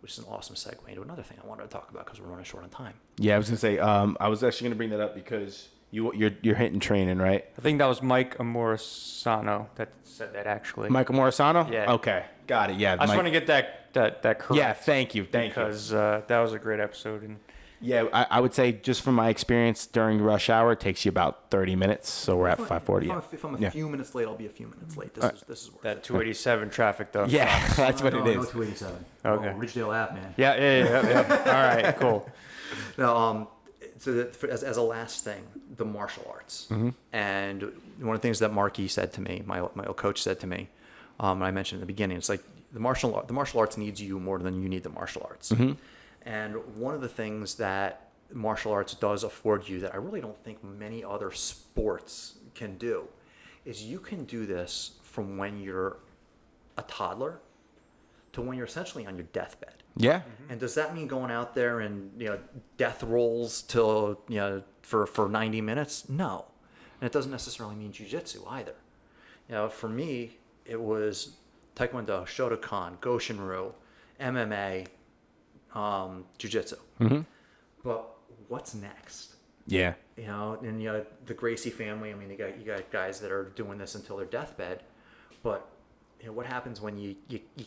Which is an awesome segue into another thing I wanted to talk about because we're running short on time. Yeah, I was gonna say. I was actually gonna bring that up because you're hitting training, right? I think that was Mike Amorisano that said that actually. Michael Morisano. Yeah. Okay, got it. Yeah. I just want to get that correct. Yeah, thank you. Because that was a great episode. And Yeah, I would say just from my experience during rush hour, it takes you about 30 minutes. So we're at 5:40. If I'm a few minutes late, I'll be a few minutes late. This is worth that it. 287 traffic though. Yeah, that's what it No, is. 287. Okay. Ridgedale Ave, man. Yeah. All right, cool. Now, as a last thing, the martial arts. And one of the things that Marky said to me, my old coach said to me, and I mentioned in the beginning, it's like the martial arts needs you more than you need the martial arts. And one of the things that martial arts does afford you that I really don't think many other sports can do is you can do this from when you're a toddler to when you're essentially on your deathbed. Yeah. And does that mean going out there and death rolls till for 90 minutes? No. And it doesn't necessarily mean jiu-jitsu either. For me, it was Taekwondo, Shotokan, Goshin Ryu, MMA, jiu-jitsu. But what's next? Yeah. And the Gracie family, I mean, you got guys that are doing this until their deathbed, but what happens when you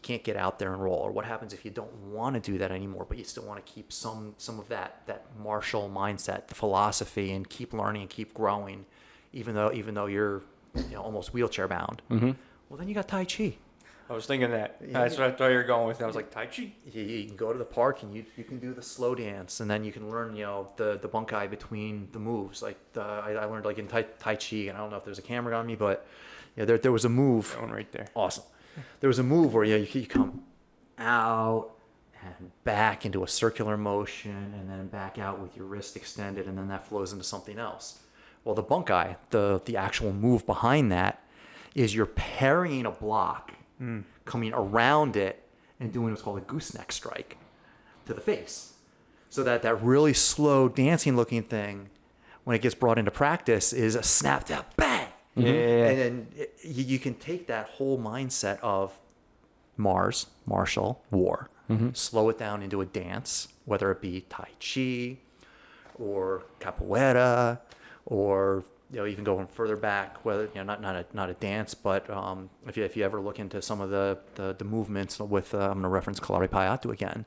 can't get out there and roll, or what happens if you don't want to do that anymore, but you still want to keep some of that martial mindset, the philosophy, and keep learning and keep growing, even though you're almost wheelchair bound. Well, then you got Tai Chi. I was thinking that. That's what I thought you were going with. I was like, Tai Chi? You can go to the park and you can do the slow dance, and then you can learn the bunkai between the moves. Like I learned like in Tai Chi, and I don't know if there's a camera on me, but there was a move. That one right there. Awesome. There was a move where you come out and back into a circular motion, and then back out with your wrist extended, and then that flows into something else. Well, the bunkai, the actual move behind that, is you're parrying a block, coming around it, and doing what's called a gooseneck strike to the face. So that really slow dancing looking thing, when it gets brought into practice, is a snap, tap, bang. Yeah. And then you can take that whole mindset of martial, war, slow it down into a dance, whether it be Tai Chi or capoeira, or even going further back, whether not a dance, but if you ever look into some of the movements with I'm going to reference Kalari Payatu again,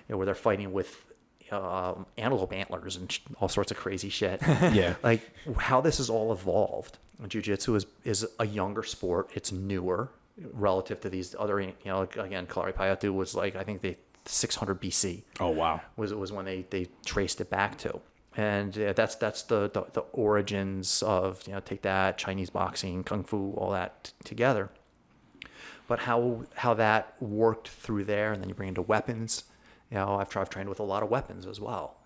where they're fighting with antelope antlers and all sorts of crazy shit. Yeah. Like how this has all evolved. Jiu-Jitsu is a younger sport. It's newer relative to these other, again, Kalari Payatu was like, I think 600 BC. Oh, wow. Was when they traced it back to. And that's the origins of, take that, Chinese boxing, Kung Fu, all that together. But how that worked through there, and then you bring into weapons. I've trained with a lot of weapons as well,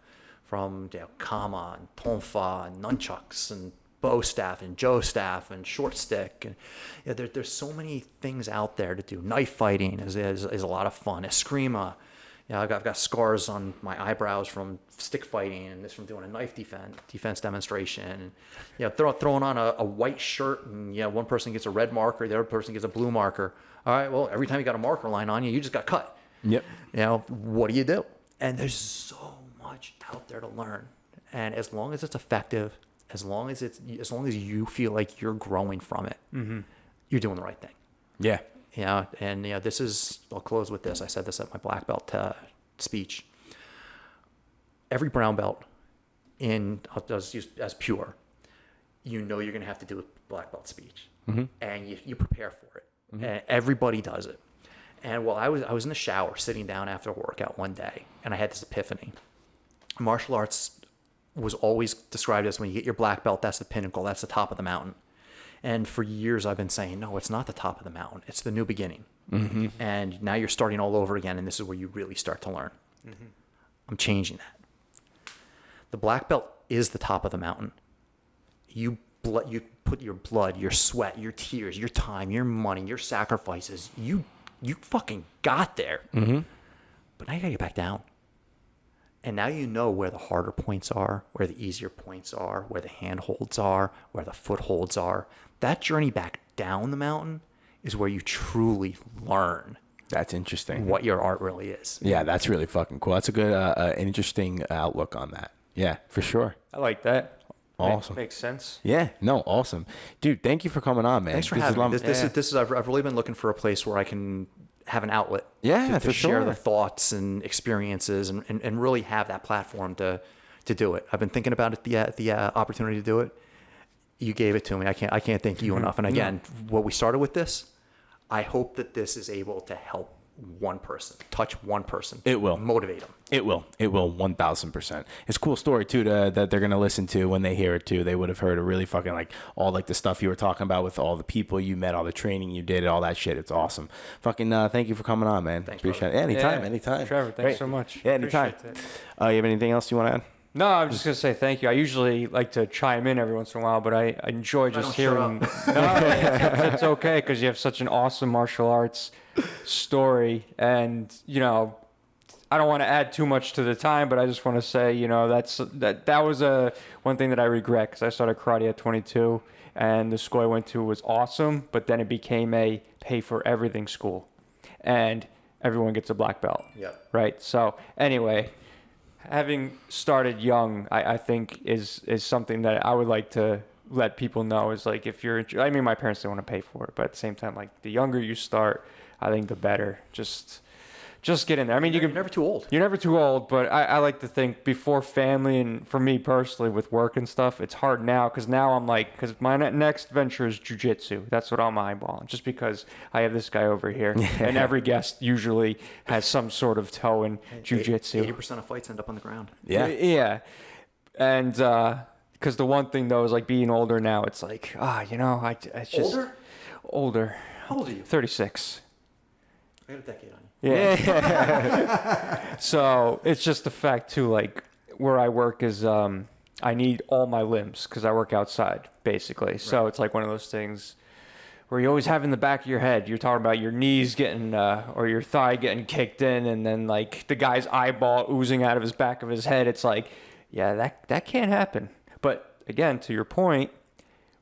from kama and tonfa and nunchucks and bow staff and jo staff and short stick, and there's so many things out there to do. Knife fighting is a lot of fun. Eskrima, I've got scars on my eyebrows from stick fighting, and this from doing a knife defense demonstration. And, throwing on a white shirt, and one person gets a red marker, the other person gets a blue marker. All right, well, every time you got a marker line on you, you just got cut. Yep. What do you do? And there's so much out there to learn. And as long as it's effective, as long as you feel like you're growing from it, you're doing the right thing. Yeah. And this is, I'll close with this. I said this at my black belt speech. Every brown belt I'll just use as pure, you're going to have to do a black belt speech, and you prepare for it. And everybody does it. And while I was in the shower sitting down after a workout one day, and I had this epiphany. Martial arts was always described as when you get your black belt, that's the pinnacle, that's the top of the mountain. And for years I've been saying, no, it's not the top of the mountain, it's the new beginning. And now you're starting all over again, and this is where you really start to learn. I'm changing that. The black belt is the top of the mountain. You blood, you put your blood, your sweat, your tears, your time, your money, your sacrifices. You fucking got there. Mm-hmm. But now you gotta get back down. And now you know where the harder points are, where the easier points are, where the handholds are, where the footholds are. That journey back down the mountain is where you truly learn That's interesting. what your art really is. Yeah, that's really fucking cool. That's a good, interesting outlook on that. Yeah, for sure. I like that. Awesome. Makes sense. Yeah, no, awesome. Dude, thank you for coming on, man. Thanks for having me. This is I've really been looking for a place where I can have an outlet Yeah, to for share sure. the thoughts and experiences and really have that platform to do it. I've been thinking about it, the opportunity to do it. You gave it to me. I can't thank you enough. And again, what we started with this, I hope that this is able to help one person, touch one person. It will. Motivate them. It will 1,000%. It's a cool story too that they're gonna listen to when they hear it too. They would have heard a really fucking like all like the stuff you were talking about with all the people you met, all the training you did, all that shit. It's awesome. Fucking thank you for coming on, man. Thanks, Appreciate brother. it. Anytime. Trevor, thanks Great. so much. Yeah, anytime. Appreciate it. You have anything else you want to add? No, I'm just gonna say thank you. I usually like to chime in every once in a while, but I enjoy just hearing. No, it's okay because you have such an awesome martial arts story, and I don't want to add too much to the time, but I just want to say, that was one thing that I regret because I started karate at 22, and the school I went to was awesome, but then it became a pay for everything school, and everyone gets a black belt. Yeah. Right. So anyway. Having started young, I think is something that I would like to let people know is like if you're, I mean, my parents didn't want to pay for it, but at the same time, like the younger you start, I think the better. Just get in there. I mean, You're never too old. You're never too old, but I like to think before family and for me personally with work and stuff, it's hard now because now I'm like, because my next venture is Jiu-Jitsu. That's what I'm eyeballing just because I have this guy over here and every guest usually has some sort of toe in Jiu-Jitsu. 80% of fights end up on the ground. Yeah. Yeah. And because the one thing though is like being older now, it's like, it's just. Older? How old are you? 36. I got a decade on you. Yeah. So it's just the fact too, like where I work is I need all my limbs because I work outside basically. Right. So it's like one of those things where you always have in the back of your head, you're talking about your knees getting or your thigh getting kicked in and then like the guy's eyeball oozing out of his back of his head. It's like, yeah, that can't happen. But again, to your point,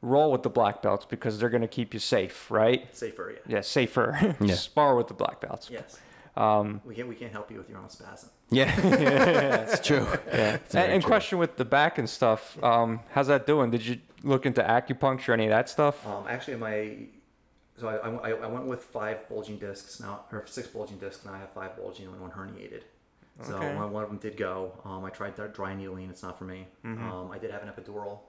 roll with the black belts because they're going to keep you safe, right? Safer, yeah. Yeah, safer. Yeah. Spar with the black belts. Yes. We can't help you with your own spasm. Yeah. It's true. Yeah. And question with the back and stuff, how's that doing? Did you look into acupuncture, any of that stuff? Actually, I went with 5 bulging discs now, or 6 bulging discs, and I have 5 bulging and 1 herniated. So Okay. one of them did go. I tried that dry needling. It's not for me. Mm-hmm. I did have an epidural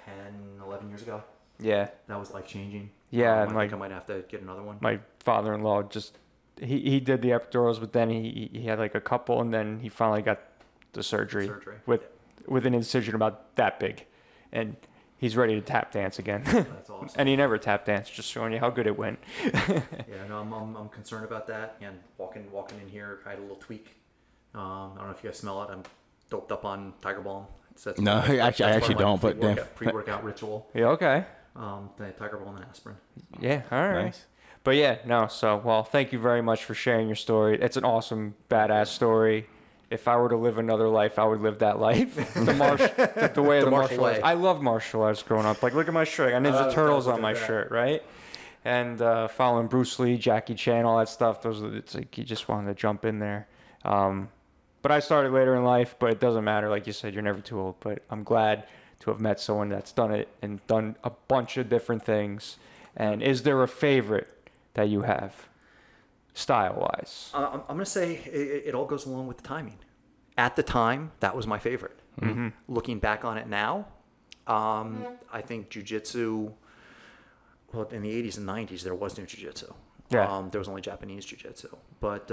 10, 11 years ago. Yeah. That was life-changing. Yeah, I think I might have to get another one. My father-in-law just he did the epidurals, but then he had like a couple, and then he finally got the surgery. With an incision about that big, and he's ready to tap dance again. That's awesome. And he never tap danced, just showing you how good it went. Yeah, no, I'm concerned about that. And walking in here, I had a little tweak. I don't know if you guys smell it. I'm doped up on Tiger Balm. No, I actually don't. But pre-workout ritual. Yeah, okay. The Tiger Balm and aspirin. Yeah, all right. Nice. But yeah, no. So, well, thank you very much for sharing your story. It's an awesome, badass story. If I were to live another life, I would live that life. The way of the martial arts. I love martial arts growing up. Like, look at my shirt. I got Ninja Turtles on my shirt, right? And following Bruce Lee, Jackie Chan, all that stuff. It's like you just wanted to jump in there. But I started later in life, but it doesn't matter. Like you said, you're never too old. But I'm glad to have met someone that's done it and done a bunch of different things. And is there a favorite that you have, style-wise? I'm going to say it all goes along with the timing. At the time, that was my favorite. Mm-hmm. Looking back on it now, I think jiu-jitsu, well, in the 80s and 90s, there was no jiu-jitsu. Yeah. There was only Japanese jiu-jitsu. But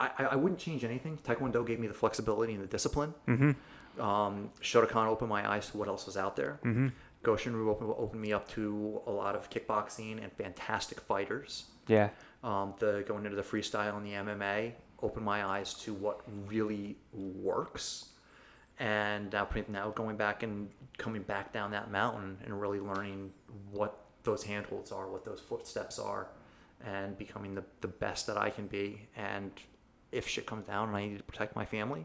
I wouldn't change anything. Taekwondo gave me the flexibility and the discipline. Mm-hmm. Shotokan opened my eyes to what else was out there. Mm-hmm. Goshin Ryu opened me up to a lot of kickboxing and fantastic fighters. Yeah. Going into the freestyle and the MMA opened my eyes to what really works. And now going back and coming back down that mountain and really learning what those handholds are, what those footsteps are, and becoming the best that I can be. And if shit comes down and I need to protect my family,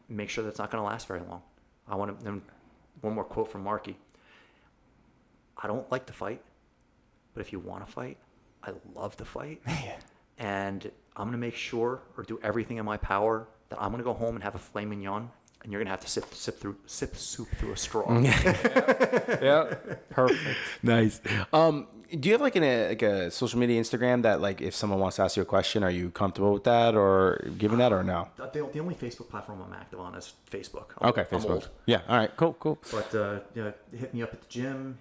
make sure that's not going to last very long. I want to. One more quote from Marky. I don't like to fight, but if you want to fight, I love to fight. And I'm going to make sure or do everything in my power that I'm going to go home and have a filet mignon, and you're going to have to sip soup through a straw. Yeah, perfect. Nice. Do you have like a social media Instagram that like if someone wants to ask you a question, are you comfortable with that or giving that or no? The only Facebook platform I'm active on is Facebook. Okay, Facebook. I'm old. Yeah. All right. Cool. But hit me up at the gym.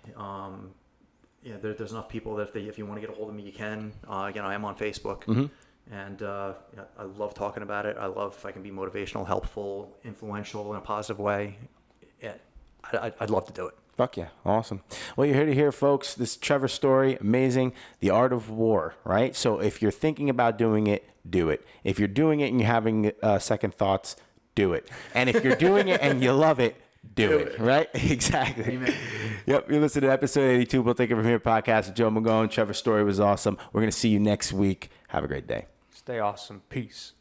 There's enough people that if you want to get a hold of me, you can. Again, I am on Facebook. Mm-hmm. And I love talking about it. I love if I can be motivational, helpful, influential in a positive way. Yeah, I'd love to do it. Fuck yeah. Awesome. Well, you're here to hear, folks. This Trevor's story, amazing. The art of war, right? So if you're thinking about doing it, do it. If you're doing it and you're having second thoughts, do it. And if you're doing it and you love it, do it. Right? Exactly. Amen. Yep. You listen to episode 82. We'll take it from here podcast with Joe Magone. Trevor's story was awesome. We're going to see you next week. Have a great day. Stay awesome. Peace.